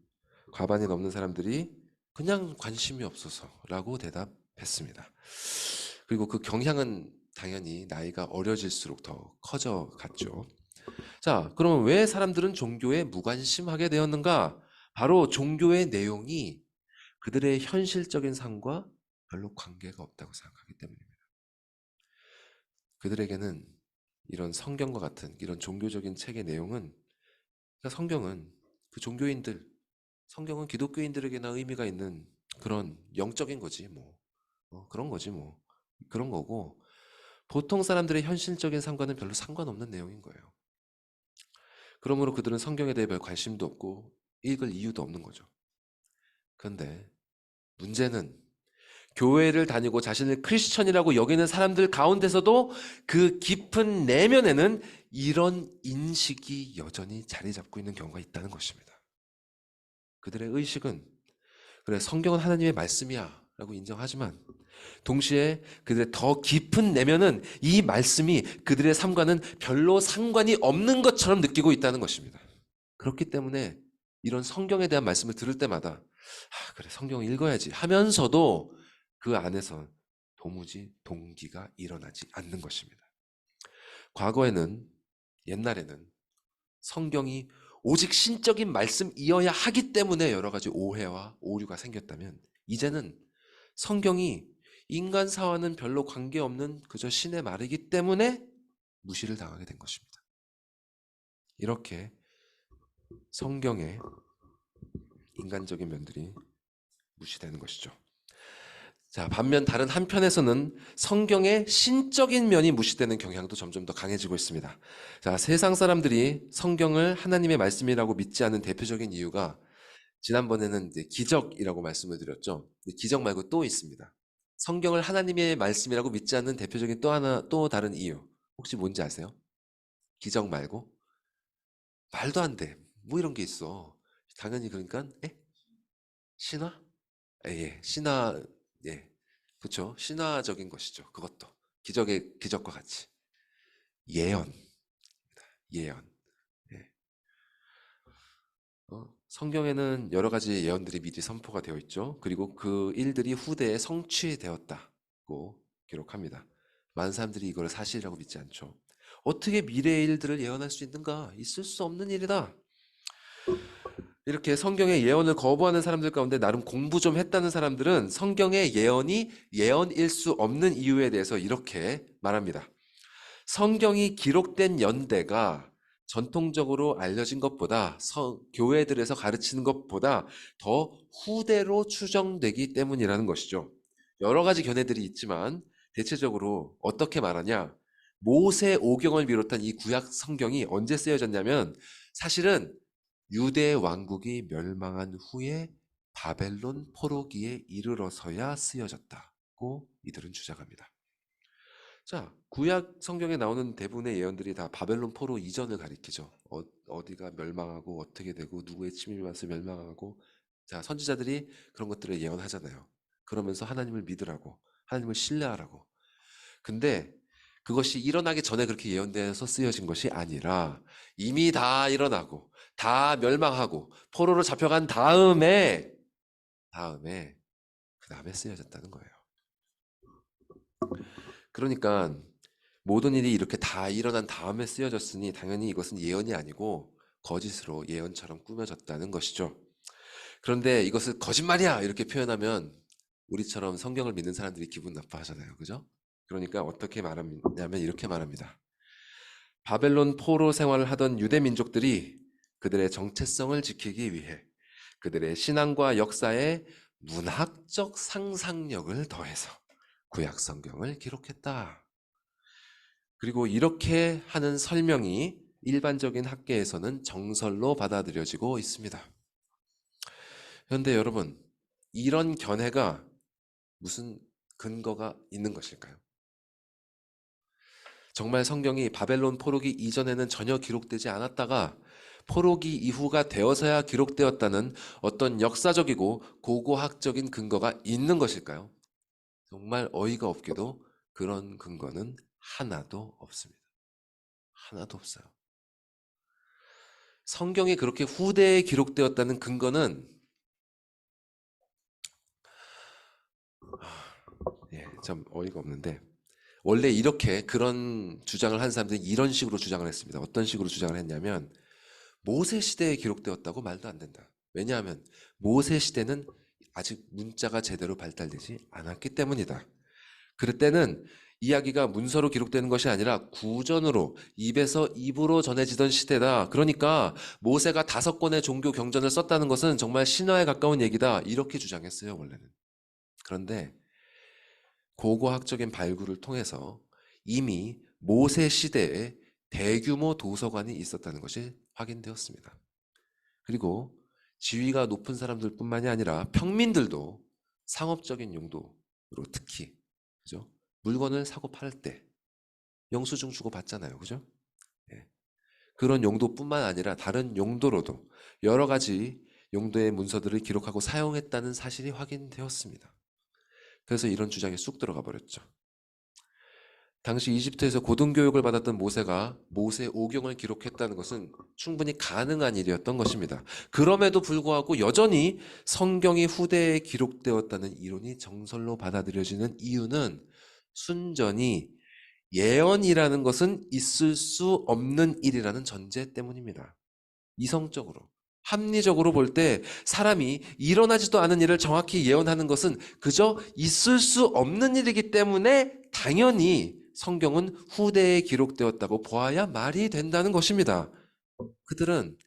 과반이 넘는 사람들이 그냥 관심이 없어서라고 대답했습니다. 그리고 그 경향은 당연히 나이가 어려질수록 더 커져 갔죠. 자, 그러면 왜 사람들은 종교에 무관심하게 되었는가? 바로 종교의 내용이 그들의 현실적인 삶과 별로 관계가 없다고 생각하기 때문입니다. 그들에게는 이런 성경과 같은 이런 종교적인 책의 내용은, 그러니까 성경은 그 종교인들, 성경은 기독교인들에게나 의미가 있는 그런 영적인 거지 뭐, 그런 거지 뭐, 그런 거고, 보통 사람들의 현실적인 삶과는 별로 상관없는 내용인 거예요. 그러므로 그들은 성경에 대해 별 관심도 없고 읽을 이유도 없는 거죠. 그런데 문제는 교회를 다니고 자신을 크리스천이라고 여기는 사람들 가운데서도 그 깊은 내면에는 이런 인식이 여전히 자리 잡고 있는 경우가 있다는 것입니다. 그들의 의식은, 그래 성경은 하나님의 말씀이야 라고 인정하지만 동시에 그들의 더 깊은 내면은 이 말씀이 그들의 삶과는 별로 상관이 없는 것처럼 느끼고 있다는 것입니다. 그렇기 때문에 이런 성경에 대한 말씀을 들을 때마다 그래 성경을 읽어야지 하면서도 그 안에서 도무지 동기가 일어나지 않는 것입니다. 과거에는 옛날에는 성경이 오직 신적인 말씀이어야 하기 때문에 여러 가지 오해와 오류가 생겼다면 이제는 성경이 인간사와는 별로 관계없는 그저 신의 말이기 때문에 무시를 당하게 된 것입니다. 이렇게 성경의 인간적인 면들이 무시되는 것이죠. 자, 반면 다른 한편에서는 성경의 신적인 면이 무시되는 경향도 점점 더 강해지고 있습니다. 자, 세상 사람들이 성경을 하나님의 말씀이라고 믿지 않는 대표적인 이유가 지난번에는 이제 기적이라고 말씀을 드렸죠. 기적 말고 또 있습니다. 성경을 하나님의 말씀이라고 믿지 않는 대표적인 또 다른 이유. 혹시 뭔지 아세요? 기적 말고? 말도 안 돼. 뭐 이런 게 있어. 당연히 그러니까, 신화? 예, 신화, 예. 그렇죠. 신화적인 것이죠. 그것도. 기적과 같이. 예언. 예언. 예. 성경에는 여러 가지 예언들이 미리 선포가 되어 있죠. 그리고 그 일들이 후대에 성취되었다고 기록합니다. 많은 사람들이 이걸 사실이라고 믿지 않죠. 어떻게 미래의 일들을 예언할 수 있는가? 있을 수 없는 일이다. 이렇게 성경의 예언을 거부하는 사람들 가운데 나름 공부 좀 했다는 사람들은 성경의 예언이 예언일 수 없는 이유에 대해서 이렇게 말합니다. 성경이 기록된 연대가 전통적으로 알려진 것보다 교회들에서 가르치는 것보다 더 후대로 추정되기 때문이라는 것이죠. 여러 가지 견해들이 있지만 대체적으로 어떻게 말하냐? 모세 오경을 비롯한 이 구약 성경이 언제 쓰여졌냐면 사실은 유대 왕국이 멸망한 후에 바벨론 포로기에 이르러서야 쓰여졌다고 이들은 주장합니다. 자, 구약 성경에 나오는 대부분의 예언들이 다 바벨론 포로 이전을 가리키죠. 어디가 멸망하고 어떻게 되고 누구의 침입이 와서 멸망하고 자, 선지자들이 그런 것들을 예언하잖아요. 그러면서 하나님을 믿으라고 하나님을 신뢰하라고. 근데 그것이 일어나기 전에 그렇게 예언되어서 쓰여진 것이 아니라 이미 다 일어나고 다 멸망하고 포로로 잡혀간 다음에 그 다음에 쓰여졌다는 거예요. 그러니까 모든 일이 이렇게 다 일어난 다음에 쓰여졌으니 당연히 이것은 예언이 아니고 거짓으로 예언처럼 꾸며졌다는 것이죠. 그런데 이것을 거짓말이야 이렇게 표현하면 우리처럼 성경을 믿는 사람들이 기분 나빠하잖아요. 그죠? 그러니까 어떻게 말하냐면 이렇게 말합니다. 바벨론 포로 생활을 하던 유대 민족들이 그들의 정체성을 지키기 위해 그들의 신앙과 역사에 문학적 상상력을 더해서 구약 성경을 기록했다. 그리고 이렇게 하는 설명이 일반적인 학계에서는 정설로 받아들여지고 있습니다. 그런데 여러분, 이런 견해가 무슨 근거가 있는 것일까요? 정말 성경이 바벨론 포로기 이전에는 전혀 기록되지 않았다가 포로기 이후가 되어서야 기록되었다는 어떤 역사적이고 고고학적인 근거가 있는 것일까요? 정말 어이가 없게도 그런 근거는 하나도 없습니다. 하나도 없어요. 성경이 그렇게 후대에 기록되었다는 근거는 좀 어이가 없는데 원래 이렇게 그런 주장을 한 사람들이 이런 식으로 주장을 했습니다. 어떤 식으로 주장을 했냐면 모세 시대에 기록되었다고 말도 안 된다. 왜냐하면 모세 시대는 아직 문자가 제대로 발달되지 않았기 때문이다. 그럴 때는 이야기가 문서로 기록되는 것이 아니라 구전으로 입에서 입으로 전해지던 시대다. 그러니까 모세가 5권의 종교 경전을 썼다는 것은 정말 신화에 가까운 얘기다. 이렇게 주장했어요, 원래는. 그런데 고고학적인 발굴을 통해서 이미 모세 시대에 대규모 도서관이 있었다는 것이 확인되었습니다. 그리고 지위가 높은 사람들뿐만이 아니라 평민들도 상업적인 용도로 특히 그죠? 물건을 사고 팔 때 영수증 주고 받잖아요. 그죠? 예. 그런 용도뿐만 아니라 다른 용도로도 여러 가지 용도의 문서들을 기록하고 사용했다는 사실이 확인되었습니다. 그래서 이런 주장에 쑥 들어가 버렸죠. 당시 이집트에서 고등교육을 받았던 모세가 모세 오경을 기록했다는 것은 충분히 가능한 일이었던 것입니다. 그럼에도 불구하고 여전히 성경이 후대에 기록되었다는 이론이 정설로 받아들여지는 이유는 순전히 예언이라는 것은 있을 수 없는 일이라는 전제 때문입니다. 이성적으로, 합리적으로 볼 때 사람이 일어나지도 않은 일을 정확히 예언하는 것은 그저 있을 수 없는 일이기 때문에 당연히 성경은 후대에 기록되었다고 보아야 말이 된다는 것입니다. 그들은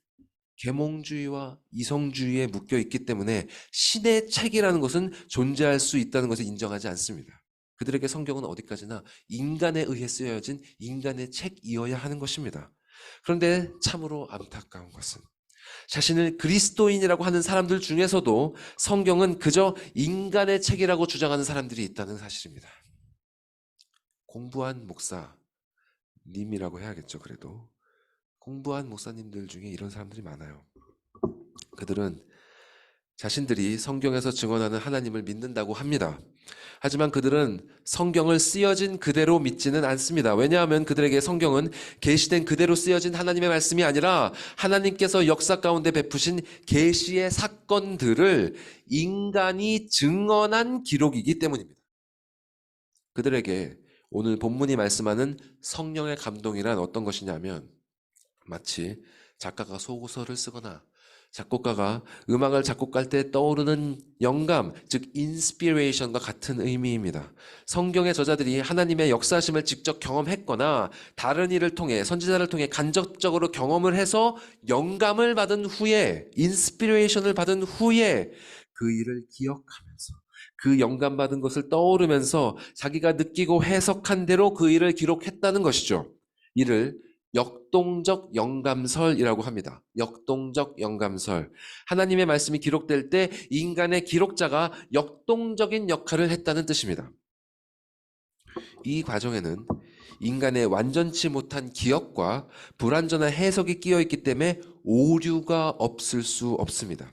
계몽주의와 이성주의에 묶여 있기 때문에 신의 책이라는 것은 존재할 수 있다는 것을 인정하지 않습니다. 그들에게 성경은 어디까지나 인간에 의해 쓰여진 인간의 책이어야 하는 것입니다. 그런데 참으로 안타까운 것은 자신을 그리스도인이라고 하는 사람들 중에서도 성경은 그저 인간의 책이라고 주장하는 사람들이 있다는 사실입니다. 공부한 목사님이라고 해야겠죠. 그래도 공부한 목사님들 중에 이런 사람들이 많아요. 그들은 자신들이 성경에서 증언하는 하나님을 믿는다고 합니다. 하지만 그들은 성경을 쓰여진 그대로 믿지는 않습니다. 왜냐하면 그들에게 성경은 계시된 그대로 쓰여진 하나님의 말씀이 아니라 하나님께서 역사 가운데 베푸신 계시의 사건들을 인간이 증언한 기록이기 때문입니다. 그들에게 오늘 본문이 말씀하는 성령의 감동이란 어떤 것이냐면 마치 작가가 소설을 쓰거나 작곡가가 음악을 작곡할 때 떠오르는 영감, 즉 인스피레이션과 같은 의미입니다. 성경의 저자들이 하나님의 역사하심을 직접 경험했거나 다른 일을 통해 선지자를 통해 간접적으로 경험을 해서 영감을 받은 후에 인스피레이션을 받은 후에 그 일을 기억하면서 그 영감 받은 것을 떠오르면서 자기가 느끼고 해석한 대로 그 일을 기록했다는 것이죠. 이를 역동적 영감설이라고 합니다. 역동적 영감설. 하나님의 말씀이 기록될 때 인간의 기록자가 역동적인 역할을 했다는 뜻입니다. 이 과정에는 인간의 완전치 못한 기억과 불완전한 해석이 끼어 있기 때문에 오류가 없을 수 없습니다.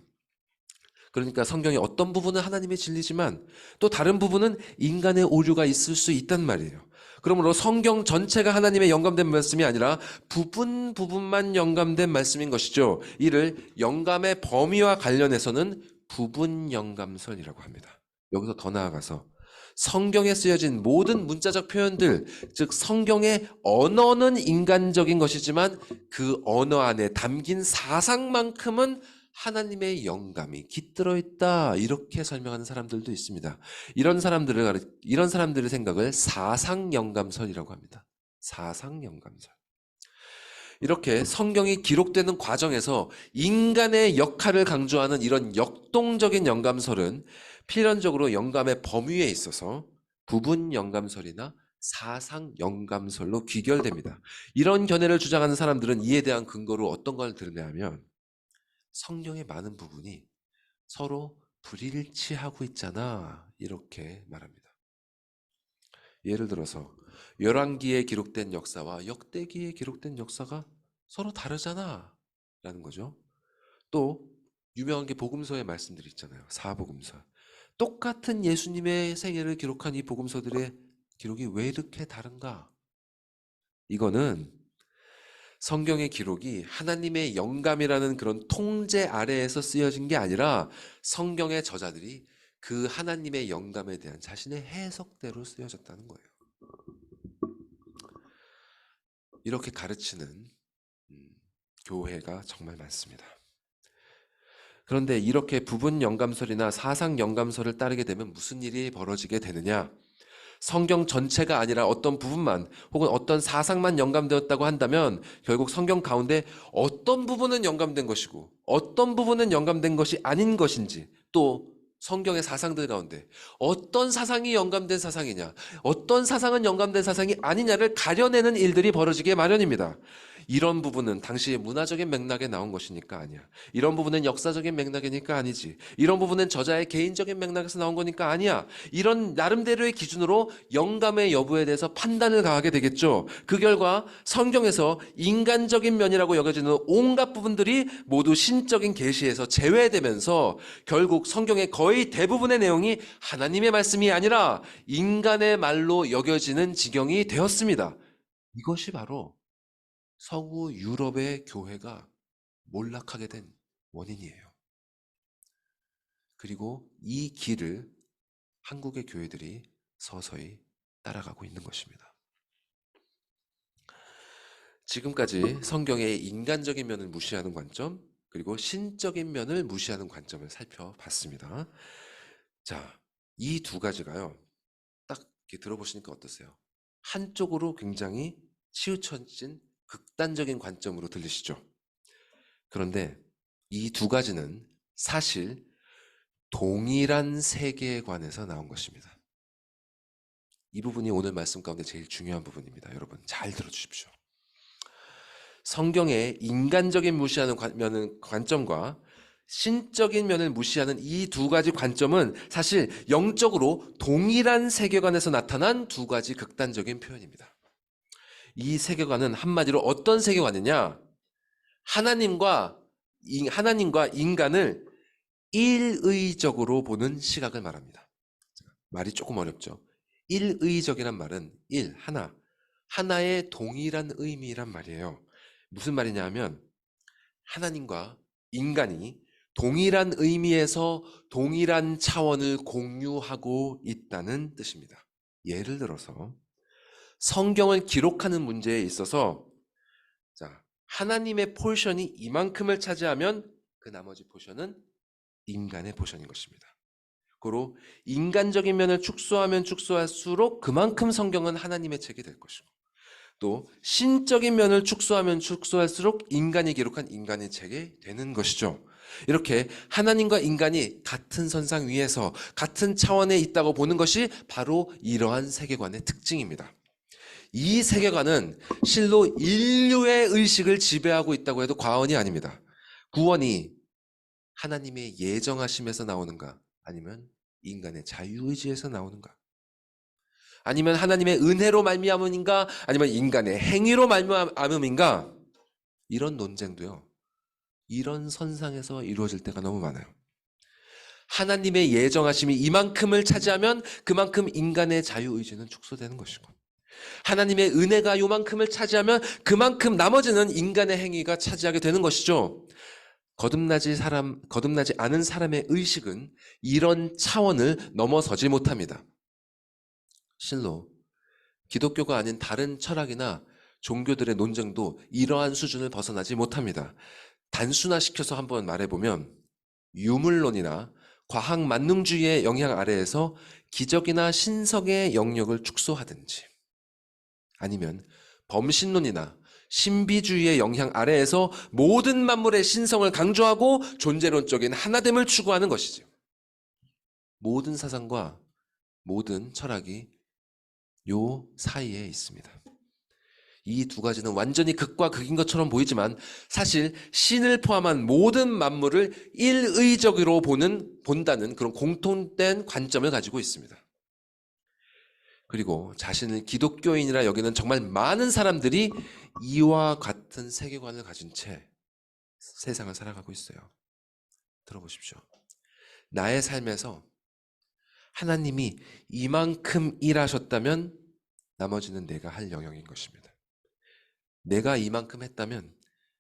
그러니까 성경의 어떤 부분은 하나님의 진리지만 또 다른 부분은 인간의 오류가 있을 수 있단 말이에요. 그러므로 성경 전체가 하나님의 영감된 말씀이 아니라 부분만 영감된 말씀인 것이죠. 이를 영감의 범위와 관련해서는 부분 영감설이라고 합니다. 여기서 더 나아가서 성경에 쓰여진 모든 문자적 표현들, 즉 성경의 언어는 인간적인 것이지만 그 언어 안에 담긴 사상만큼은 하나님의 영감이 깃들어 있다, 이렇게 설명하는 사람들도 있습니다. 이런 사람들의 생각을 사상영감설이라고 합니다. 사상영감설. 이렇게 성경이 기록되는 과정에서 인간의 역할을 강조하는 이런 역동적인 영감설은 필연적으로 영감의 범위에 있어서 부분 영감설이나 사상 영감설로 귀결됩니다. 이런 견해를 주장하는 사람들은 이에 대한 근거로 어떤 걸 들냐면 성경의 많은 부분이 서로 불일치하고 있잖아, 이렇게 말합니다. 예를 들어서 열왕기에 기록된 역사와 역대기에 기록된 역사가 서로 다르잖아 라는 거죠. 또 유명한 게 복음서의 말씀들이 있잖아요. 사복음서. 똑같은 예수님의 생애를 기록한 이 복음서들의 기록이 왜 이렇게 다른가? 이거는 성경의 기록이 하나님의 영감이라는 그런 통제 아래에서 쓰여진 게 아니라 성경의 저자들이 그 하나님의 영감에 대한 자신의 해석대로 쓰여졌다는 거예요. 이렇게 가르치는 교회가 정말 많습니다. 그런데 이렇게 부분 영감설이나 사상 영감설을 따르게 되면 무슨 일이 벌어지게 되느냐? 성경 전체가 아니라 어떤 부분만 혹은 어떤 사상만 영감되었다고 한다면 결국 성경 가운데 어떤 부분은 영감된 것이고 어떤 부분은 영감된 것이 아닌 것인지, 또 성경의 사상들 가운데 어떤 사상이 영감된 사상이냐, 어떤 사상은 영감된 사상이 아니냐를 가려내는 일들이 벌어지게 마련입니다. 이런 부분은 당시의 문화적인 맥락에 나온 것이니까 아니야. 이런 부분은 역사적인 맥락이니까 아니지. 이런 부분은 저자의 개인적인 맥락에서 나온 거니까 아니야. 이런 나름대로의 기준으로 영감의 여부에 대해서 판단을 가하게 되겠죠. 그 결과 성경에서 인간적인 면이라고 여겨지는 온갖 부분들이 모두 신적인 계시에서 제외되면서 결국 성경의 거의 대부분의 내용이 하나님의 말씀이 아니라 인간의 말로 여겨지는 지경이 되었습니다. 이것이 바로 서구 유럽의 교회가 몰락하게 된 원인이에요. 그리고 이 길을 한국의 교회들이 서서히 따라가고 있는 것입니다. 지금까지 성경의 인간적인 면을 무시하는 관점, 그리고 신적인 면을 무시하는 관점을 살펴봤습니다. 자, 이 두 가지가요, 딱 이렇게 들어보시니까 어떠세요? 한쪽으로 굉장히 치우쳐진 극단적인 관점으로 들리시죠? 그런데 이 두 가지는 사실 동일한 세계관에서 나온 것입니다. 이 부분이 오늘 말씀 가운데 제일 중요한 부분입니다. 여러분 잘 들어주십시오. 성경의 인간적인 무시하는 관점과 신적인 면을 무시하는 이 두 가지 관점은 사실 영적으로 동일한 세계관에서 나타난 두 가지 극단적인 표현입니다. 이 세계관은 한마디로 어떤 세계관이냐? 하나님과 인간을 일의적으로 보는 시각을 말합니다. 말이 조금 어렵죠. 일의적이란 말은 하나의 동일한 의미란 말이에요. 무슨 말이냐 하면 하나님과 인간이 동일한 의미에서 동일한 차원을 공유하고 있다는 뜻입니다. 예를 들어서 성경을 기록하는 문제에 있어서 하나님의 포션이 이만큼을 차지하면 그 나머지 포션은 인간의 포션인 것입니다. 고로 인간적인 면을 축소하면 축소할수록 그만큼 성경은 하나님의 책이 될 것이고, 또 신적인 면을 축소하면 축소할수록 인간이 기록한 인간의 책이 되는 것이죠. 이렇게 하나님과 인간이 같은 선상 위에서 같은 차원에 있다고 보는 것이 바로 이러한 세계관의 특징입니다. 이 세계관은 실로 인류의 의식을 지배하고 있다고 해도 과언이 아닙니다. 구원이 하나님의 예정하심에서 나오는가, 아니면 인간의 자유의지에서 나오는가, 아니면 하나님의 은혜로 말미암음인가, 아니면 인간의 행위로 말미암음인가, 이런 논쟁도요, 이런 선상에서 이루어질 때가 너무 많아요. 하나님의 예정하심이 이만큼을 차지하면 그만큼 인간의 자유의지는 축소되는 것이고, 하나님의 은혜가 요만큼을 차지하면 그만큼 나머지는 인간의 행위가 차지하게 되는 것이죠. 거듭나지 않은 사람의 의식은 이런 차원을 넘어서지 못합니다. 실로 기독교가 아닌 다른 철학이나 종교들의 논쟁도 이러한 수준을 벗어나지 못합니다. 단순화시켜서 한번 말해보면 유물론이나 과학 만능주의의 영향 아래에서 기적이나 신성의 영역을 축소하든지, 아니면 범신론이나 신비주의의 영향 아래에서 모든 만물의 신성을 강조하고 존재론적인 하나됨을 추구하는 것이죠. 모든 사상과 모든 철학이 요 사이에 있습니다. 이 두 가지는 완전히 극과 극인 것처럼 보이지만 사실 신을 포함한 모든 만물을 일의적으로 본다는 그런 공통된 관점을 가지고 있습니다. 그리고 자신을 기독교인이라 여기는 정말 많은 사람들이 이와 같은 세계관을 가진 채 세상을 살아가고 있어요. 들어보십시오. 나의 삶에서 하나님이 이만큼 일하셨다면 나머지는 내가 할 영역인 것입니다. 내가 이만큼 했다면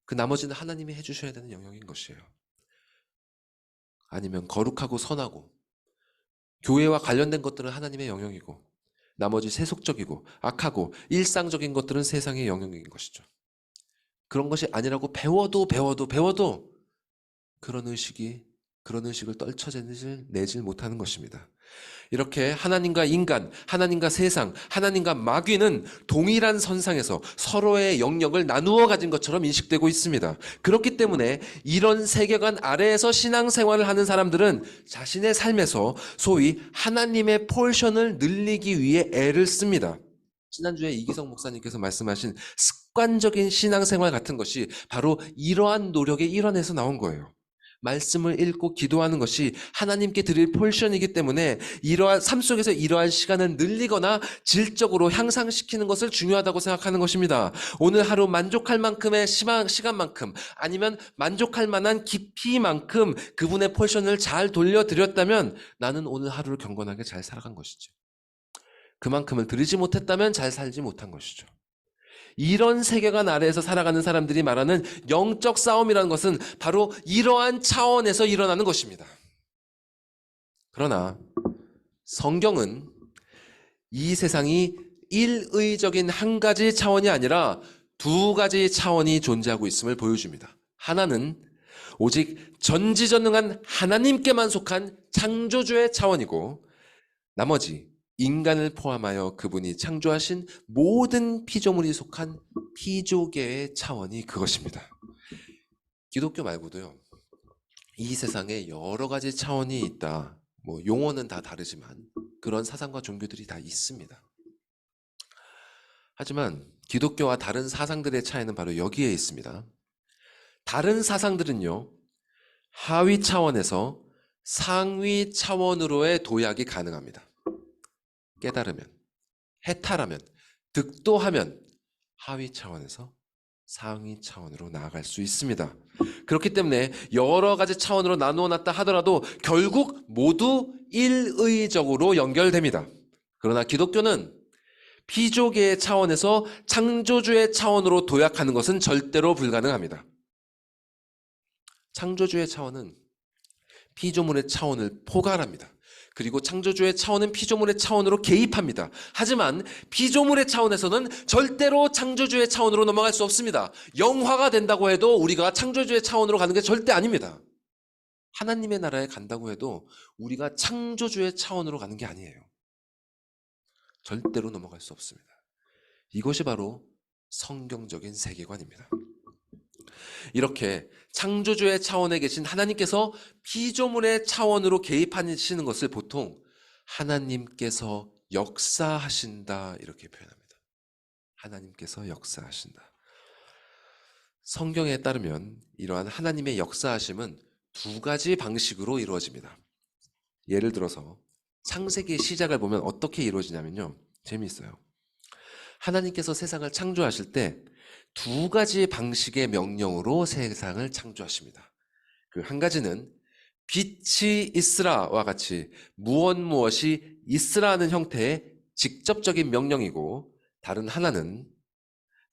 그 나머지는 하나님이 해주셔야 되는 영역인 것이에요. 아니면 거룩하고 선하고 교회와 관련된 것들은 하나님의 영역이고, 나머지 세속적이고 악하고 일상적인 것들은 세상의 영역인 것이죠. 그런 것이 아니라고 배워도 그런 의식을 떨쳐내질 못하는 것입니다. 이렇게 하나님과 인간, 하나님과 세상, 하나님과 마귀는 동일한 선상에서 서로의 영역을 나누어 가진 것처럼 인식되고 있습니다. 그렇기 때문에 이런 세계관 아래에서 신앙생활을 하는 사람들은 자신의 삶에서 소위 하나님의 포션을 늘리기 위해 애를 씁니다. 지난주에 이기성 목사님께서 말씀하신 습관적인 신앙생활 같은 것이 바로 이러한 노력의 일환에서 나온 거예요. 말씀을 읽고 기도하는 것이 하나님께 드릴 포션이기 때문에 이러한 삶 속에서 이러한 시간을 늘리거나 질적으로 향상시키는 것을 중요하다고 생각하는 것입니다. 오늘 하루 만족할 만큼의 시간만큼 아니면 만족할 만한 깊이만큼 그분의 포션을 잘 돌려드렸다면 나는 오늘 하루를 경건하게 잘 살아간 것이죠. 그만큼을 드리지 못했다면 잘 살지 못한 것이죠. 이런 세계관 아래에서 살아가는 사람들이 말하는 영적 싸움이라는 것은 바로 이러한 차원에서 일어나는 것입니다. 그러나 성경은 이 세상이 일의적인 한 가지 차원이 아니라 두 가지 차원이 존재하고 있음을 보여줍니다. 하나는 오직 전지전능한 하나님께만 속한 창조주의 차원이고, 나머지 인간을 포함하여 그분이 창조하신 모든 피조물이 속한 피조계의 차원이 그것입니다. 기독교 말고도요, 이 세상에 여러 가지 차원이 있다. 용어는 다 다르지만 그런 사상과 종교들이 다 있습니다. 하지만 기독교와 다른 사상들의 차이는 바로 여기에 있습니다. 다른 사상들은요, 하위 차원에서 상위 차원으로의 도약이 가능합니다. 깨달으면, 해탈하면, 득도하면 하위 차원에서 상위 차원으로 나아갈 수 있습니다. 그렇기 때문에 여러 가지 차원으로 나누어 놨다 하더라도 결국 모두 일의적으로 연결됩니다. 그러나 기독교는 피조계의 차원에서 창조주의 차원으로 도약하는 것은 절대로 불가능합니다. 창조주의 차원은 피조물의 차원을 포괄합니다. 그리고 창조주의 차원은 피조물의 차원으로 개입합니다. 하지만 피조물의 차원에서는 절대로 창조주의 차원으로 넘어갈 수 없습니다. 영화가 된다고 해도 우리가 창조주의 차원으로 가는 게 절대 아닙니다. 하나님의 나라에 간다고 해도 우리가 창조주의 차원으로 가는 게 아니에요. 절대로 넘어갈 수 없습니다. 이것이 바로 성경적인 세계관입니다. 이렇게 창조주의 차원에 계신 하나님께서 피조물의 차원으로 개입하시는 것을 보통 하나님께서 역사하신다 이렇게 표현합니다. 하나님께서 역사하신다. 성경에 따르면 이러한 하나님의 역사하심은 두 가지 방식으로 이루어집니다. 예를 들어서 창세기의 시작을 보면 어떻게 이루어지냐면요, 재미있어요. 하나님께서 세상을 창조하실 때 두 가지 방식의 명령으로 세상을 창조하십니다. 그 한 가지는 빛이 있으라와 같이 무엇이 있으라는 형태의 직접적인 명령이고, 다른 하나는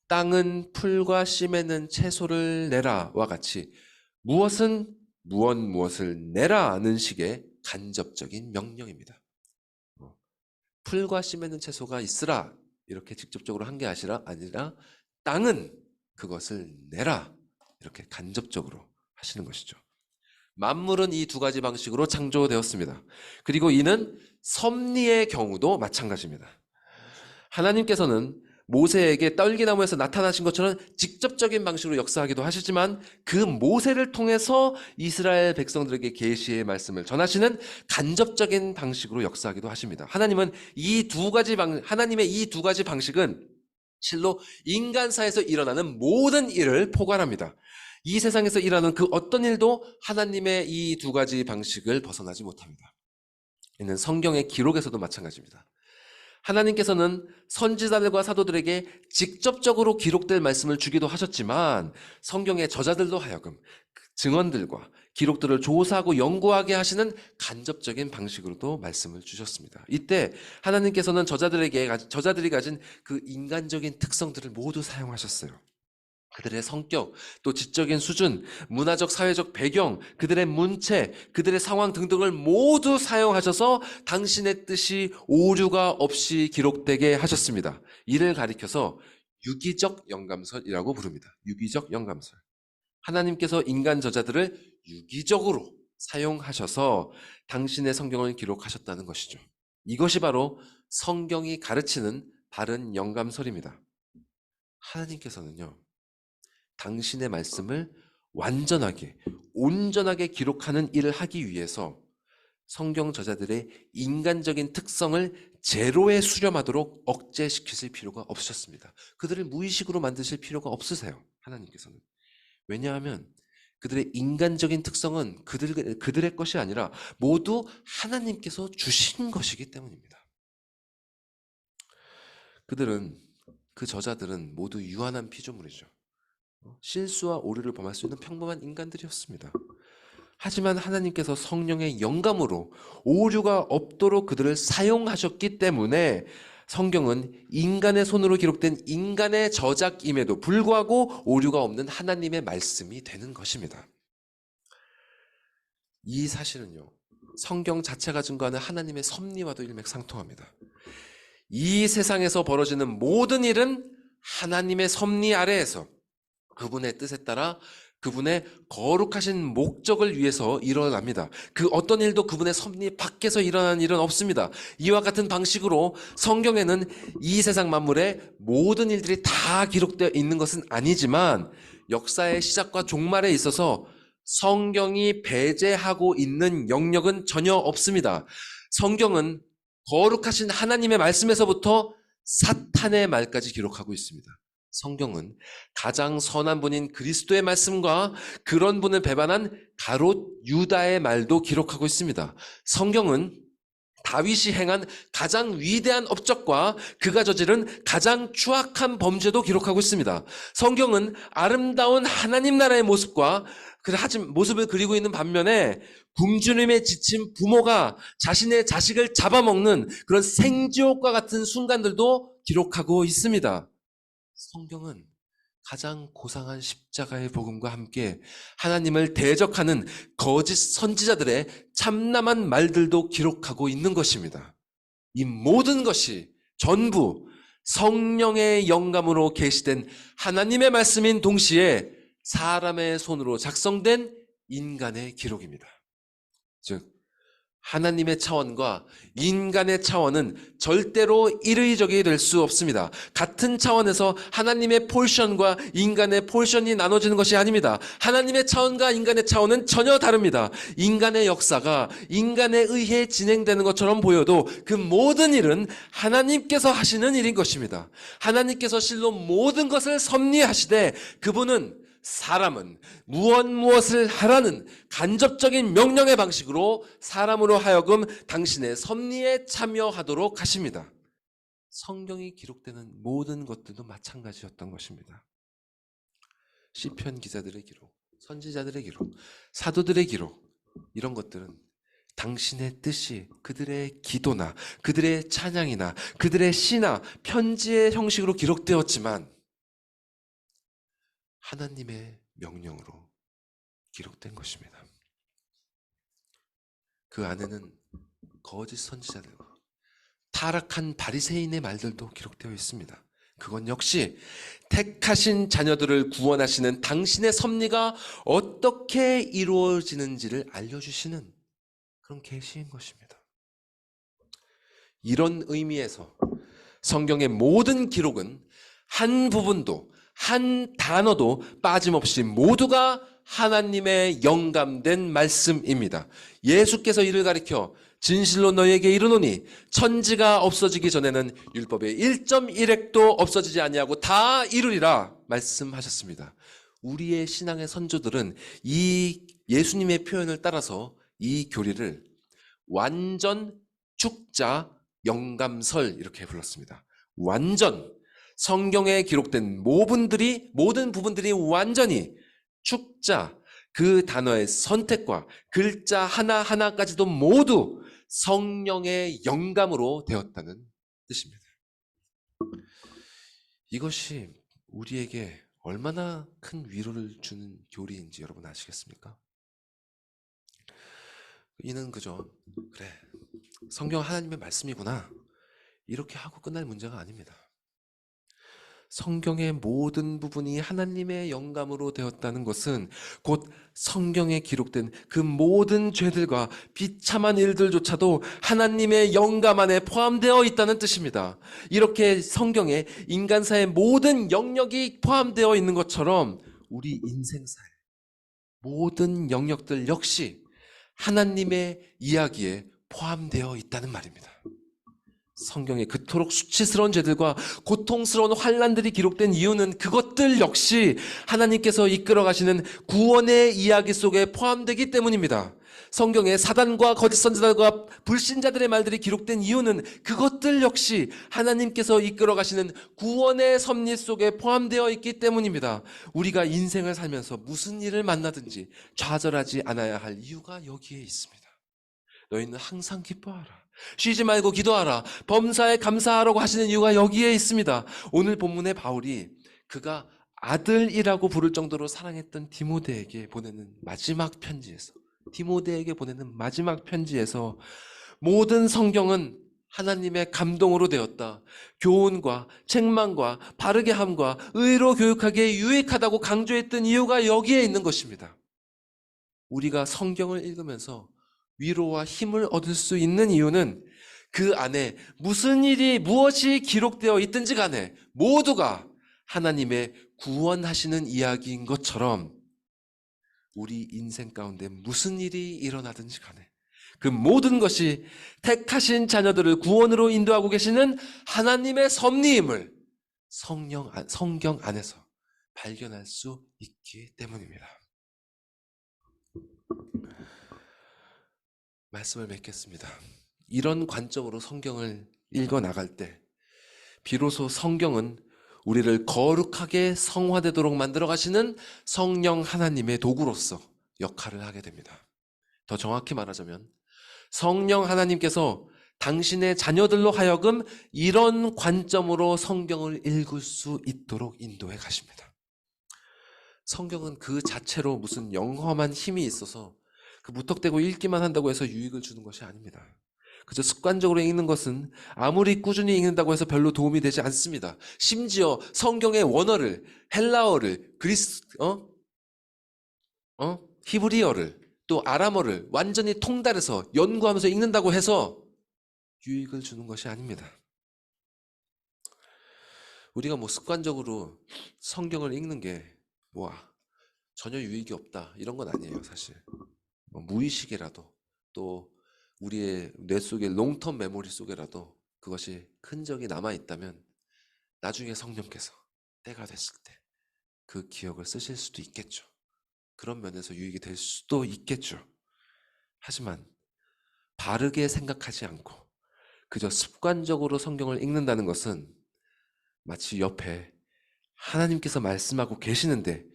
땅은 풀과 씨 맺는 채소를 내라와 같이 무엇을 내라는 식의 간접적인 명령입니다. 풀과 씨 맺는 채소가 있으라 이렇게 직접적으로 한 게 아니라 땅은 그것을 내라 이렇게 간접적으로 하시는 것이죠. 만물은 이 두 가지 방식으로 창조되었습니다. 그리고 이는 섭리의 경우도 마찬가지입니다. 하나님께서는 모세에게 떨기나무에서 나타나신 것처럼 직접적인 방식으로 역사하기도 하시지만, 그 모세를 통해서 이스라엘 백성들에게 계시의 말씀을 전하시는 간접적인 방식으로 역사하기도 하십니다. 하나님의 이 두 가지 방식은 실로 인간사에서 일어나는 모든 일을 포괄합니다. 이 세상에서 일어나는 그 어떤 일도 하나님의 이 두 가지 방식을 벗어나지 못합니다. 이는 성경의 기록에서도 마찬가지입니다. 하나님께서는 선지자들과 사도들에게 직접적으로 기록될 말씀을 주기도 하셨지만, 성경의 저자들도 하여금 증언들과 기록들을 조사하고 연구하게 하시는 간접적인 방식으로도 말씀을 주셨습니다. 이때 하나님께서는 저자들이 가진 그 인간적인 특성들을 모두 사용하셨어요. 그들의 성격, 또 지적인 수준, 문화적, 사회적 배경, 그들의 문체, 그들의 상황 등등을 모두 사용하셔서 당신의 뜻이 오류가 없이 기록되게 하셨습니다. 이를 가리켜서 유기적 영감설이라고 부릅니다. 유기적 영감설. 하나님께서 인간 저자들을 유기적으로 사용하셔서 당신의 성경을 기록하셨다는 것이죠. 이것이 바로 성경이 가르치는 바른 영감설입니다. 하나님께서는요, 당신의 말씀을 완전하게, 온전하게 기록하는 일을 하기 위해서 성경 저자들의 인간적인 특성을 제로에 수렴하도록 억제시키실 필요가 없으셨습니다. 그들을 무의식으로 만드실 필요가 없으세요. 하나님께서는. 왜냐하면 그들의 인간적인 특성은 그들의 것이 아니라 모두 하나님께서 주신 것이기 때문입니다. 그 저자들은 모두 유한한 피조물이죠. 실수와 오류를 범할 수 있는 평범한 인간들이었습니다. 하지만 하나님께서 성령의 영감으로 오류가 없도록 그들을 사용하셨기 때문에 성경은 인간의 손으로 기록된 인간의 저작임에도 불구하고 오류가 없는 하나님의 말씀이 되는 것입니다. 이 사실은요, 성경 자체가 증거하는 하나님의 섭리와도 일맥상통합니다. 이 세상에서 벌어지는 모든 일은 하나님의 섭리 아래에서 그분의 뜻에 따라 그분의 거룩하신 목적을 위해서 일어납니다. 그 어떤 일도 그분의 섭리 밖에서 일어나는 일은 없습니다. 이와 같은 방식으로 성경에는 이 세상 만물의 모든 일들이 다 기록되어 있는 것은 아니지만 역사의 시작과 종말에 있어서 성경이 배제하고 있는 영역은 전혀 없습니다. 성경은 거룩하신 하나님의 말씀에서부터 사탄의 말까지 기록하고 있습니다. 성경은 가장 선한 분인 그리스도의 말씀과 그런 분을 배반한 가롯 유다의 말도 기록하고 있습니다. 성경은 다윗이 행한 가장 위대한 업적과 그가 저지른 가장 추악한 범죄도 기록하고 있습니다. 성경은 아름다운 하나님 나라의 모습과 모습을 그리고 있는 반면에 굶주림에 지친 부모가 자신의 자식을 잡아먹는 그런 생지옥과 같은 순간들도 기록하고 있습니다. 성경은 가장 고상한 십자가의 복음과 함께 하나님을 대적하는 거짓 선지자들의 참남한 말들도 기록하고 있는 것입니다. 이 모든 것이 전부 성령의 영감으로 계시된 하나님의 말씀인 동시에 사람의 손으로 작성된 인간의 기록입니다. 즉 하나님의 차원과 인간의 차원은 절대로 일의적이 될 수 없습니다. 같은 차원에서 하나님의 포션과 인간의 포션이 나눠지는 것이 아닙니다. 하나님의 차원과 인간의 차원은 전혀 다릅니다. 인간의 역사가 인간에 의해 진행되는 것처럼 보여도 그 모든 일은 하나님께서 하시는 일인 것입니다. 하나님께서 실로 모든 것을 섭리하시되 그분은 사람은 무엇을 하라는 간접적인 명령의 방식으로 사람으로 하여금 당신의 섭리에 참여하도록 하십니다. 성경이 기록되는 모든 것들도 마찬가지였던 것입니다. 시편 기자들의 기록, 선지자들의 기록, 사도들의 기록, 이런 것들은 당신의 뜻이 그들의 기도나 그들의 찬양이나 그들의 시나 편지의 형식으로 기록되었지만 하나님의 명령으로 기록된 것입니다. 그 안에는 거짓 선지자들과 타락한 바리새인의 말들도 기록되어 있습니다. 그건 역시 택하신 자녀들을 구원하시는 당신의 섭리가 어떻게 이루어지는지를 알려주시는 그런 계시인 것입니다. 이런 의미에서 성경의 모든 기록은 한 부분도 한 단어도 빠짐없이 모두가 하나님의 영감된 말씀입니다. 예수께서 이를 가리켜 진실로 너희에게 이르노니 천지가 없어지기 전에는 율법의 1.1획도 없어지지 아니하고 다 이루리라 말씀하셨습니다. 우리의 신앙의 선조들은 이 예수님의 표현을 따라서 이 교리를 완전 축자 영감설 이렇게 불렀습니다. 완전 성경에 기록된 모든 부분들이 완전히 축자, 그 단어의 선택과 글자 하나하나까지도 모두 성령의 영감으로 되었다는 뜻입니다. 이것이 우리에게 얼마나 큰 위로를 주는 교리인지 여러분 아시겠습니까? 이는 그저 그래, 성경 하나님의 말씀이구나 이렇게 하고 끝날 문제가 아닙니다. 성경의 모든 부분이 하나님의 영감으로 되었다는 것은 곧 성경에 기록된 그 모든 죄들과 비참한 일들조차도 하나님의 영감 안에 포함되어 있다는 뜻입니다. 이렇게 성경에 인간사의 모든 영역이 포함되어 있는 것처럼 우리 인생사의 모든 영역들 역시 하나님의 이야기에 포함되어 있다는 말입니다. 성경에 그토록 수치스러운 죄들과 고통스러운 환난들이 기록된 이유는 그것들 역시 하나님께서 이끌어 가시는 구원의 이야기 속에 포함되기 때문입니다. 성경에 사단과 거짓 선지자들과 불신자들의 말들이 기록된 이유는 그것들 역시 하나님께서 이끌어 가시는 구원의 섭리 속에 포함되어 있기 때문입니다. 우리가 인생을 살면서 무슨 일을 만나든지 좌절하지 않아야 할 이유가 여기에 있습니다. 너희는 항상 기뻐하라. 쉬지 말고 기도하라. 범사에 감사하라고 하시는 이유가 여기에 있습니다. 오늘 본문의 바울이 그가 아들이라고 부를 정도로 사랑했던 디모데에게 보내는 마지막 편지에서 모든 성경은 하나님의 감동으로 되었다. 교훈과 책망과 바르게 함과 의로 교육하기에 유익하다고 강조했던 이유가 여기에 있는 것입니다. 우리가 성경을 읽으면서 위로와 힘을 얻을 수 있는 이유는 그 안에 무엇이 기록되어 있든지 간에 모두가 하나님의 구원하시는 이야기인 것처럼 우리 인생 가운데 무슨 일이 일어나든지 간에 그 모든 것이 택하신 자녀들을 구원으로 인도하고 계시는 하나님의 섭리임을 성경 안에서 발견할 수 있기 때문입니다. 말씀을 맺겠습니다. 이런 관점으로 성경을 읽어 나갈 때 비로소 성경은 우리를 거룩하게 성화되도록 만들어 가시는 성령 하나님의 도구로서 역할을 하게 됩니다. 더 정확히 말하자면 성령 하나님께서 당신의 자녀들로 하여금 이런 관점으로 성경을 읽을 수 있도록 인도해 가십니다. 성경은 그 자체로 무슨 영험한 힘이 있어서 그 무턱대고 읽기만 한다고 해서 유익을 주는 것이 아닙니다. 그저 습관적으로 읽는 것은 아무리 꾸준히 읽는다고 해서 별로 도움이 되지 않습니다. 심지어 성경의 원어를, 헬라어를, 히브리어를, 또 아람어를 완전히 통달해서 연구하면서 읽는다고 해서 유익을 주는 것이 아닙니다. 우리가 습관적으로 성경을 읽는 게 전혀 유익이 없다 이런 건 아니에요. 사실 무의식이라도 또 우리의 뇌 속에 롱텀 메모리 속에라도 그것이 흔적이 남아있다면 나중에 성령께서 때가 됐을 때 그 기억을 쓰실 수도 있겠죠. 그런 면에서 유익이 될 수도 있겠죠. 하지만 바르게 생각하지 않고 그저 습관적으로 성경을 읽는다는 것은 마치 옆에 하나님께서 말씀하고 계시는데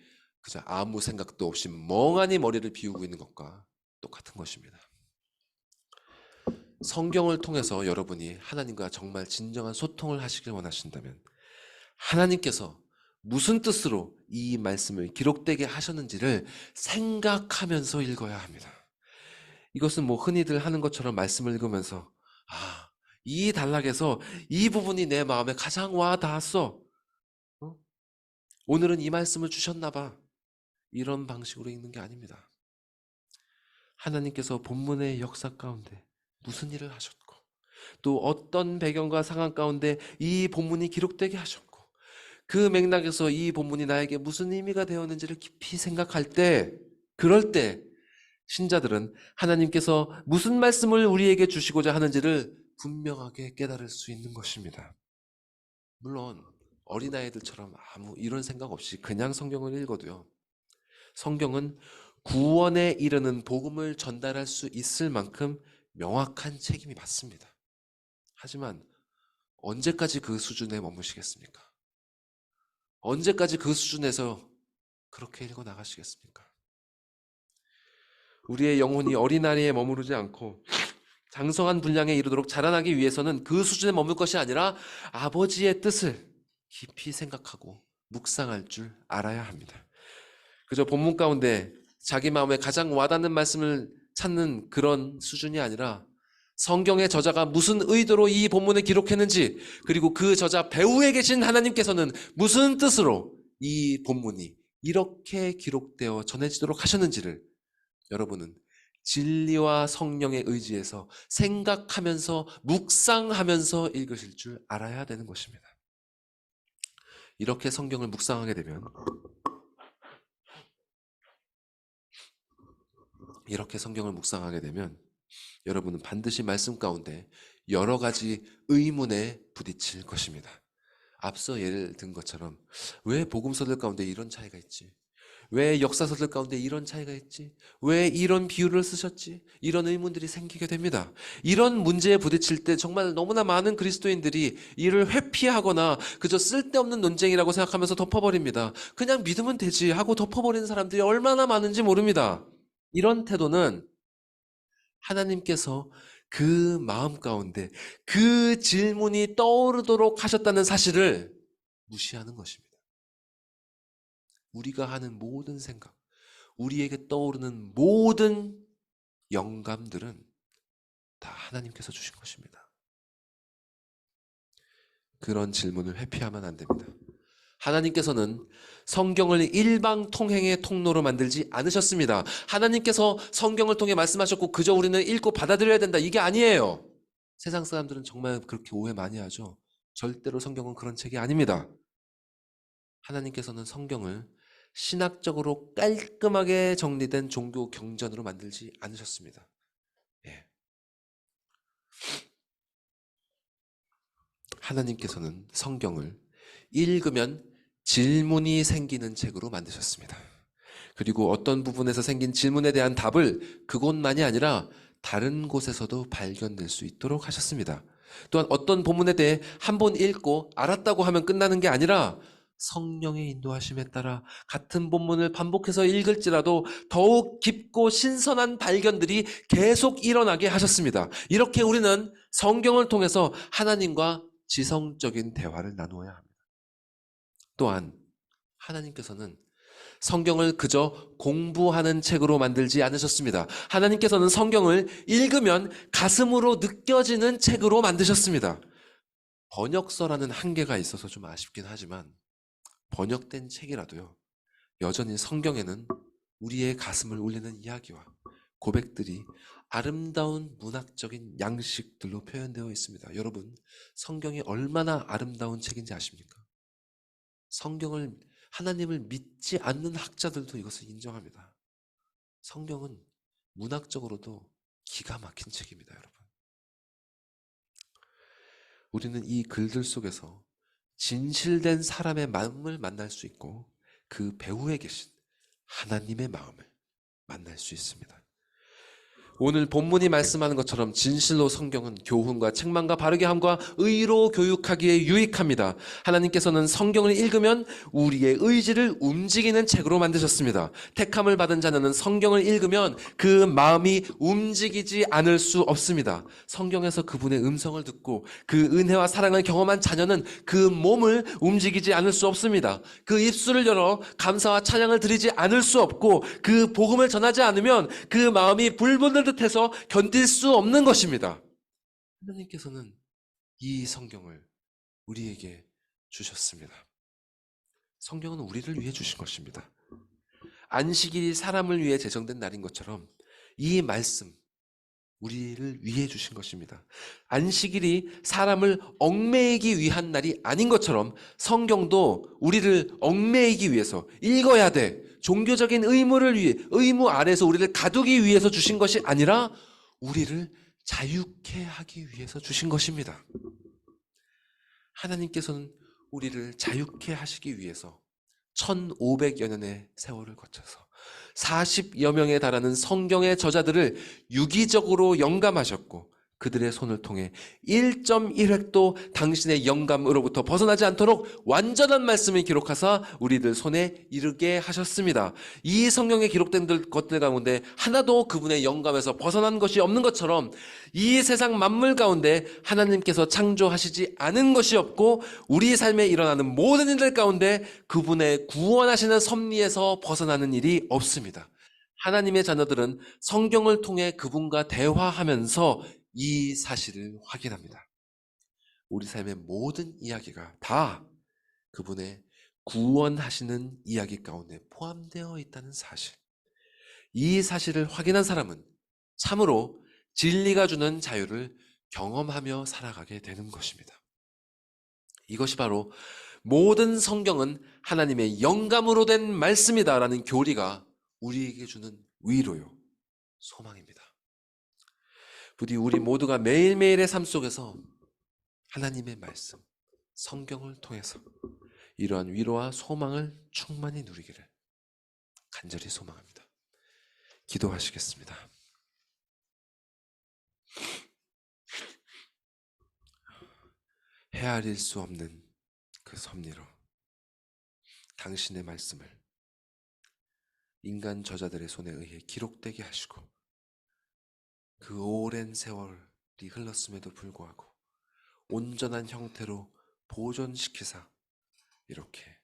그저 아무 생각도 없이 멍하니 머리를 비우고 있는 것과 똑같은 것입니다. 성경을 통해서 여러분이 하나님과 정말 진정한 소통을 하시길 원하신다면 하나님께서 무슨 뜻으로 이 말씀을 기록되게 하셨는지를 생각하면서 읽어야 합니다. 이것은 흔히들 하는 것처럼 말씀을 읽으면서 이 단락에서 이 부분이 내 마음에 가장 와 닿았어. 오늘은 이 말씀을 주셨나 봐. 이런 방식으로 읽는 게 아닙니다. 하나님께서 본문의 역사 가운데 무슨 일을 하셨고 또 어떤 배경과 상황 가운데 이 본문이 기록되게 하셨고 그 맥락에서 이 본문이 나에게 무슨 의미가 되었는지를 깊이 생각할 때 그럴 때 신자들은 하나님께서 무슨 말씀을 우리에게 주시고자 하는지를 분명하게 깨달을 수 있는 것입니다. 물론 어린아이들처럼 아무 이런 생각 없이 그냥 성경을 읽어도요. 성경은 구원에 이르는 복음을 전달할 수 있을 만큼 명확한 책임이 맞습니다. 하지만 언제까지 그 수준에 머무시겠습니까? 언제까지 그 수준에서 그렇게 읽어 나가시겠습니까? 우리의 영혼이 어린아이에 머무르지 않고 장성한 분량에 이르도록 자라나기 위해서는 그 수준에 머물 것이 아니라 아버지의 뜻을 깊이 생각하고 묵상할 줄 알아야 합니다. 그저 본문 가운데 자기 마음에 가장 와닿는 말씀을 찾는 그런 수준이 아니라 성경의 저자가 무슨 의도로 이 본문을 기록했는지 그리고 그 저자 배후에 계신 하나님께서는 무슨 뜻으로 이 본문이 이렇게 기록되어 전해지도록 하셨는지를 여러분은 진리와 성령의 의지에서 생각하면서 묵상하면서 읽으실 줄 알아야 되는 것입니다. 이렇게 성경을 묵상하게 되면 이렇게 성경을 묵상하게 되면 여러분은 반드시 말씀 가운데 여러 가지 의문에 부딪힐 것입니다. 앞서 예를 든 것처럼 왜 복음서들 가운데 이런 차이가 있지? 왜 역사서들 가운데 이런 차이가 있지? 왜 이런 비유를 쓰셨지? 이런 의문들이 생기게 됩니다. 이런 문제에 부딪힐 때 정말 너무나 많은 그리스도인들이 이를 회피하거나 그저 쓸데없는 논쟁이라고 생각하면서 덮어버립니다. 그냥 믿으면 되지 하고 덮어버리는 사람들이 얼마나 많은지 모릅니다. 이런 태도는 하나님께서 그 마음 가운데 그 질문이 떠오르도록 하셨다는 사실을 무시하는 것입니다. 우리가 하는 모든 생각, 우리에게 떠오르는 모든 영감들은 다 하나님께서 주신 것입니다. 그런 질문을 회피하면 안 됩니다. 하나님께서는 성경을 일방 통행의 통로로 만들지 않으셨습니다. 하나님께서 성경을 통해 말씀하셨고 그저 우리는 읽고 받아들여야 된다, 이게 아니에요. 세상 사람들은 정말 그렇게 오해 많이 하죠. 절대로 성경은 그런 책이 아닙니다. 하나님께서는 성경을 신학적으로 깔끔하게 정리된 종교 경전으로 만들지 않으셨습니다. 예. 하나님께서는 성경을 읽으면 질문이 생기는 책으로 만드셨습니다. 그리고 어떤 부분에서 생긴 질문에 대한 답을 그곳만이 아니라 다른 곳에서도 발견될 수 있도록 하셨습니다. 또한 어떤 본문에 대해 한 번 읽고 알았다고 하면 끝나는 게 아니라 성령의 인도하심에 따라 같은 본문을 반복해서 읽을지라도 더욱 깊고 신선한 발견들이 계속 일어나게 하셨습니다. 이렇게 우리는 성경을 통해서 하나님과 지성적인 대화를 나누어야 합니다. 또한 하나님께서는 성경을 그저 공부하는 책으로 만들지 않으셨습니다. 하나님께서는 성경을 읽으면 가슴으로 느껴지는 책으로 만드셨습니다. 번역서라는 한계가 있어서 좀 아쉽긴 하지만 번역된 책이라도요, 여전히 성경에는 우리의 가슴을 울리는 이야기와 고백들이 아름다운 문학적인 양식들로 표현되어 있습니다. 여러분, 성경이 얼마나 아름다운 책인지 아십니까? 성경을, 하나님을 믿지 않는 학자들도 이것을 인정합니다. 성경은 문학적으로도 기가 막힌 책입니다, 여러분. 우리는 이 글들 속에서 진실된 사람의 마음을 만날 수 있고 그 배후에 계신 하나님의 마음을 만날 수 있습니다. 오늘 본문이 말씀하는 것처럼 진실로 성경은 교훈과 책망과 바르게 함과 의로 교육하기에 유익합니다. 하나님께서는 성경을 읽으면 우리의 의지를 움직이는 책으로 만드셨습니다. 택함을 받은 자는 성경을 읽으면 그 마음이 움직이지 않을 수 없습니다. 성경에서 그분의 음성을 듣고 그 은혜와 사랑을 경험한 자녀는 그 몸을 움직이지 않을 수 없습니다. 그 입술을 열어 감사와 찬양을 드리지 않을 수 없고 그 복음을 전하지 않으면 그 마음이 불붙는 듯해서 견딜 수 없는 것입니다. 하나님께서는 이 성경을 우리에게 주셨습니다. 성경은 우리를 위해 주신 것입니다. 안식일이 사람을 위해 제정된 날인 것처럼 이 말씀 우리를 위해 주신 것입니다. 안식일이 사람을 얽매이기 위한 날이 아닌 것처럼 성경도 우리를 얽매이기 위해서 읽어야 돼. 종교적인 의무를 위해, 의무 아래서 우리를 가두기 위해서 주신 것이 아니라 우리를 자유케 하기 위해서 주신 것입니다. 하나님께서는 우리를 자유케 하시기 위해서 1500여 년의 세월을 거쳐서 40여 명에 달하는 성경의 저자들을 유기적으로 영감하셨고 그들의 손을 통해 1.1획도 당신의 영감으로부터 벗어나지 않도록 완전한 말씀을 기록하사 우리들 손에 이르게 하셨습니다. 이 성경에 기록된 것들 가운데 하나도 그분의 영감에서 벗어난 것이 없는 것처럼 이 세상 만물 가운데 하나님께서 창조하시지 않은 것이 없고 우리 삶에 일어나는 모든 일들 가운데 그분의 구원하시는 섭리에서 벗어나는 일이 없습니다. 하나님의 자녀들은 성경을 통해 그분과 대화하면서 이 사실을 확인합니다. 우리 삶의 모든 이야기가 다 그분의 구원하시는 이야기 가운데 포함되어 있다는 사실. 이 사실을 확인한 사람은 참으로 진리가 주는 자유를 경험하며 살아가게 되는 것입니다. 이것이 바로 모든 성경은 하나님의 영감으로 된 말씀이다라는 교리가 우리에게 주는 위로요, 소망입니다. 부디 우리 모두가 매일매일의 삶 속에서 하나님의 말씀, 성경을 통해서 이러한 위로와 소망을 충만히 누리기를 간절히 소망합니다. 기도하시겠습니다. 헤아릴 수 없는 그 섭리로 당신의 말씀을 인간 저자들의 손에 의해 기록되게 하시고 그 오랜 세월이 흘렀음에도 불구하고 온전한 형태로 보존시키사 이렇게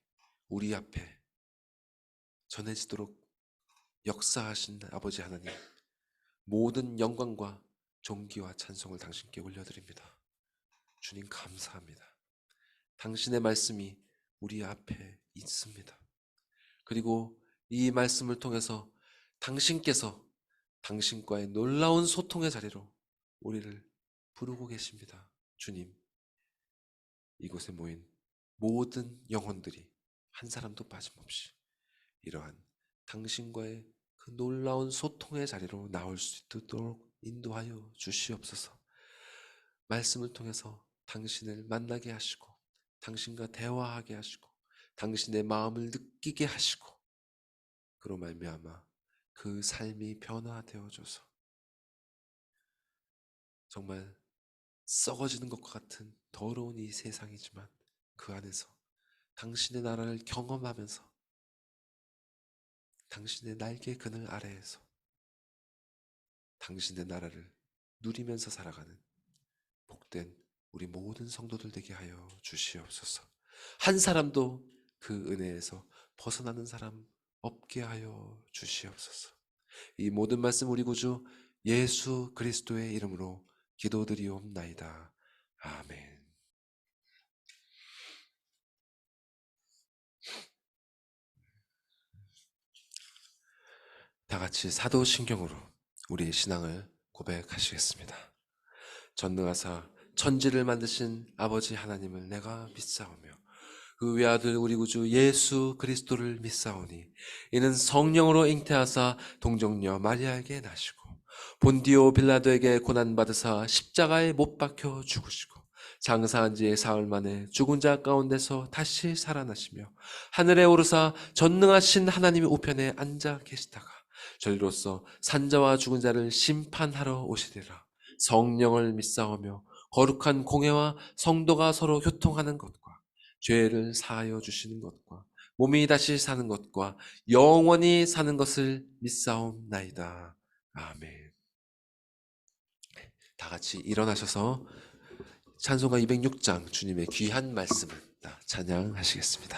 우리 앞에 전해지도록 역사하신 아버지 하나님, 모든 영광과 존귀와 찬송을 당신께 올려드립니다. 주님 감사합니다. 당신의 말씀이 우리 앞에 있습니다. 그리고 이 말씀을 통해서 당신께서 당신과의 놀라운 소통의 자리로 우리를 부르고 계십니다. 주님, 이곳에 모인 모든 영혼들이 한 사람도 빠짐없이 이러한 당신과의 그 놀라운 소통의 자리로 나올 수 있도록 인도하여 주시옵소서. 말씀을 통해서 당신을 만나게 하시고 당신과 대화하게 하시고 당신의 마음을 느끼게 하시고 그로 말미암아 그 삶이 변화되어져서 정말 썩어지는 것과 같은 더러운 이 세상이지만 그 안에서 당신의 나라를 경험하면서 당신의 날개 그늘 아래에서 당신의 나라를 누리면서 살아가는 복된 우리 모든 성도들 되게 하여 주시옵소서. 한 사람도 그 은혜에서 벗어나는 사람 없게 하여 주시옵소서. 이 모든 말씀 우리 구주 예수 그리스도의 이름으로 기도드리옵나이다. 아멘. 다 같이 사도신경으로 우리의 신앙을 고백하시겠습니다. 전능하사 천지를 만드신 아버지 하나님을 내가 믿사오며 그 외아들 우리 구주 예수 그리스도를 믿사오니 이는 성령으로 잉태하사 동정녀 마리아에게 나시고 본디오 빌라도에게 고난받으사 십자가에 못 박혀 죽으시고 장사한 지 사흘 만에 죽은 자 가운데서 다시 살아나시며 하늘에 오르사 전능하신 하나님의 우편에 앉아 계시다가 저리로서 산자와 죽은 자를 심판하러 오시리라. 성령을 믿사오며 거룩한 공회와 성도가 서로 교통하는 것과 죄를 사하여 주시는 것과 몸이 다시 사는 것과 영원히 사는 것을 믿사옵나이다. 아멘. 다 같이 일어나셔서 찬송가 206장 주님의 귀한 말씀을 찬양하시겠습니다.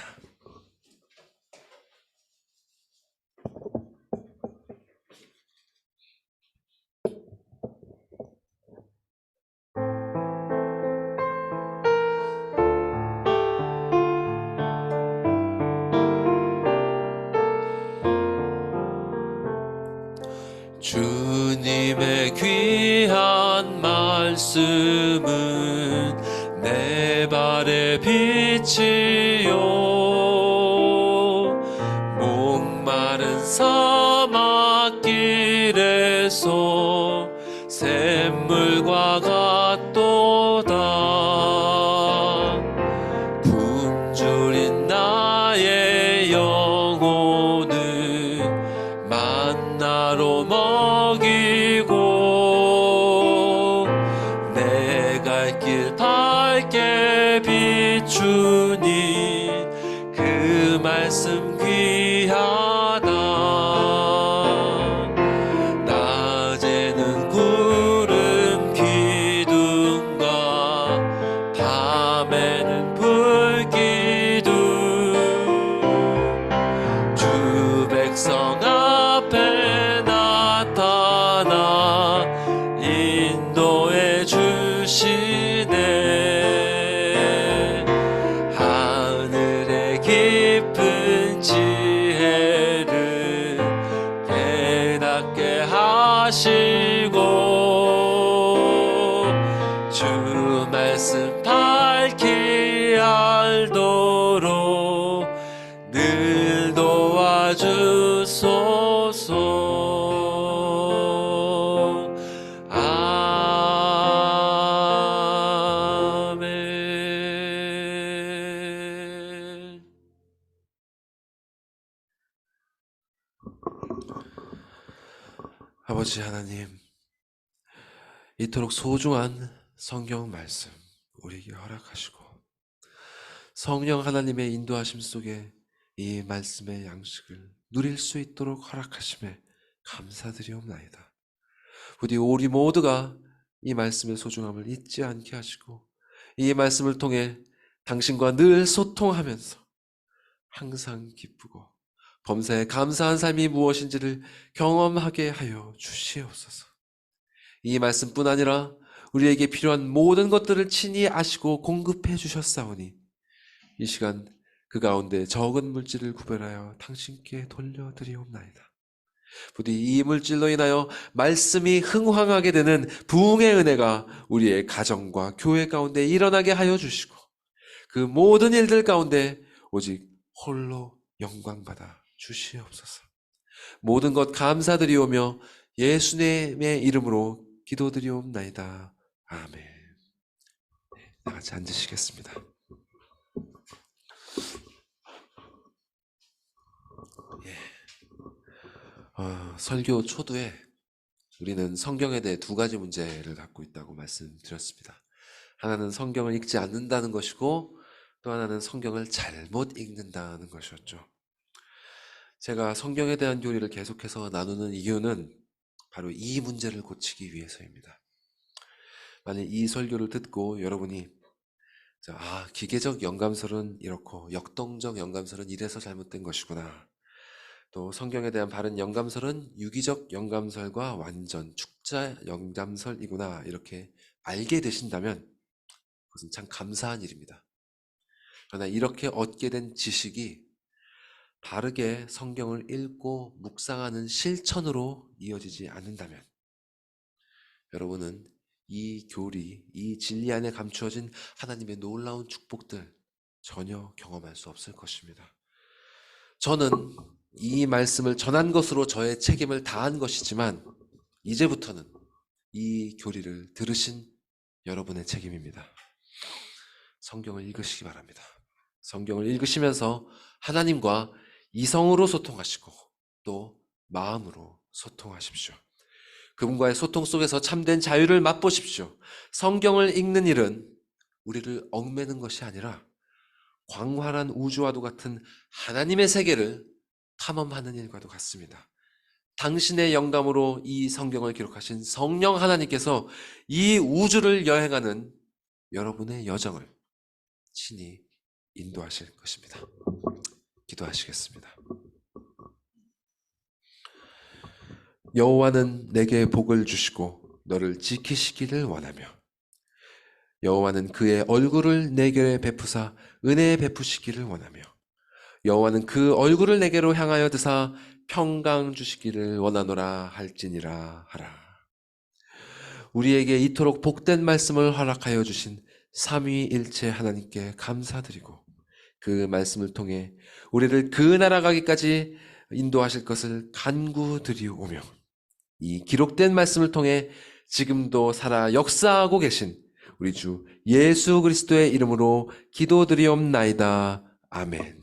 주님의 귀한 말씀은 내 발의 빛이요 목마른 사막길에서 샘물과 같도다. 굶주린 나의 영혼을 만나로 먹이고 내 갈 길 밝게 비추니 그 말씀 귀하다. 낮에는 구름 기둥과 밤에는 불기둥 주 백성 앞에 나타나 인도해 주시네. 하늘의 깊은 지혜를 깨닫게 하시고 주 말씀 밝히 알도록 늘 도와주소서. 아버지 하나님, 이토록 소중한 성경 말씀 우리에게 허락하시고 성령 하나님의 인도하심 속에 이 말씀의 양식을 누릴 수 있도록 허락하심에 감사드리옵나이다. 부디 우리 모두가 이 말씀의 소중함을 잊지 않게 하시고 이 말씀을 통해 당신과 늘 소통하면서 항상 기쁘고 범사에 감사한 삶이 무엇인지를 경험하게 하여 주시옵소서. 이 말씀뿐 아니라 우리에게 필요한 모든 것들을 친히 아시고 공급해 주셨사오니 이 시간 그 가운데 적은 물질을 구별하여 당신께 돌려드리옵나이다. 부디 이 물질로 인하여 말씀이 흥황하게 되는 부흥의 은혜가 우리의 가정과 교회 가운데 일어나게 하여 주시고 그 모든 일들 가운데 오직 홀로 영광받아 주시옵소서. 모든 것 감사드리오며 예수님의 이름으로 기도드리옵나이다. 아멘. 네, 다 같이 앉으시겠습니다. 설교 초두에 우리는 성경에 대해 두 가지 문제를 갖고 있다고 말씀드렸습니다. 하나는 성경을 읽지 않는다는 것이고 또 하나는 성경을 잘못 읽는다는 것이었죠. 제가 성경에 대한 교리를 계속해서 나누는 이유는 바로 이 문제를 고치기 위해서입니다. 만약 이 설교를 듣고 여러분이 기계적 영감설은 이렇고 역동적 영감설은 이래서 잘못된 것이구나, 또 성경에 대한 바른 영감설은 유기적 영감설과 완전 축자 영감설이구나, 이렇게 알게 되신다면 그것은 참 감사한 일입니다. 그러나 이렇게 얻게 된 지식이 바르게 성경을 읽고 묵상하는 실천으로 이어지지 않는다면 여러분은 이 교리, 이 진리 안에 감추어진 하나님의 놀라운 축복들 전혀 경험할 수 없을 것입니다. 저는 이 말씀을 전한 것으로 저의 책임을 다한 것이지만 이제부터는 이 교리를 들으신 여러분의 책임입니다. 성경을 읽으시기 바랍니다. 성경을 읽으시면서 하나님과 이성으로 소통하시고 또 마음으로 소통하십시오. 그분과의 소통 속에서 참된 자유를 맛보십시오. 성경을 읽는 일은 우리를 얽매는 것이 아니라 광활한 우주와도 같은 하나님의 세계를 탐험하는 일과도 같습니다. 당신의 영감으로 이 성경을 기록하신 성령 하나님께서 이 우주를 여행하는 여러분의 여정을 친히 인도하실 것입니다. 기도하시겠습니다. 여호와는 내게 복을 주시고 너를 지키시기를 원하며 여호와는 그의 얼굴을 내게 베푸사 은혜 베푸시기를 원하며 여호와는 그 얼굴을 내게로 향하여 드사 평강 주시기를 원하노라 할지니라 하라. 우리에게 이토록 복된 말씀을 허락하여 주신 삼위일체 하나님께 감사드리고 그 말씀을 통해 우리를 그 나라 가기까지 인도하실 것을 간구드리오며 이 기록된 말씀을 통해 지금도 살아 역사하고 계신 우리 주 예수 그리스도의 이름으로 기도드리옵나이다. 아멘.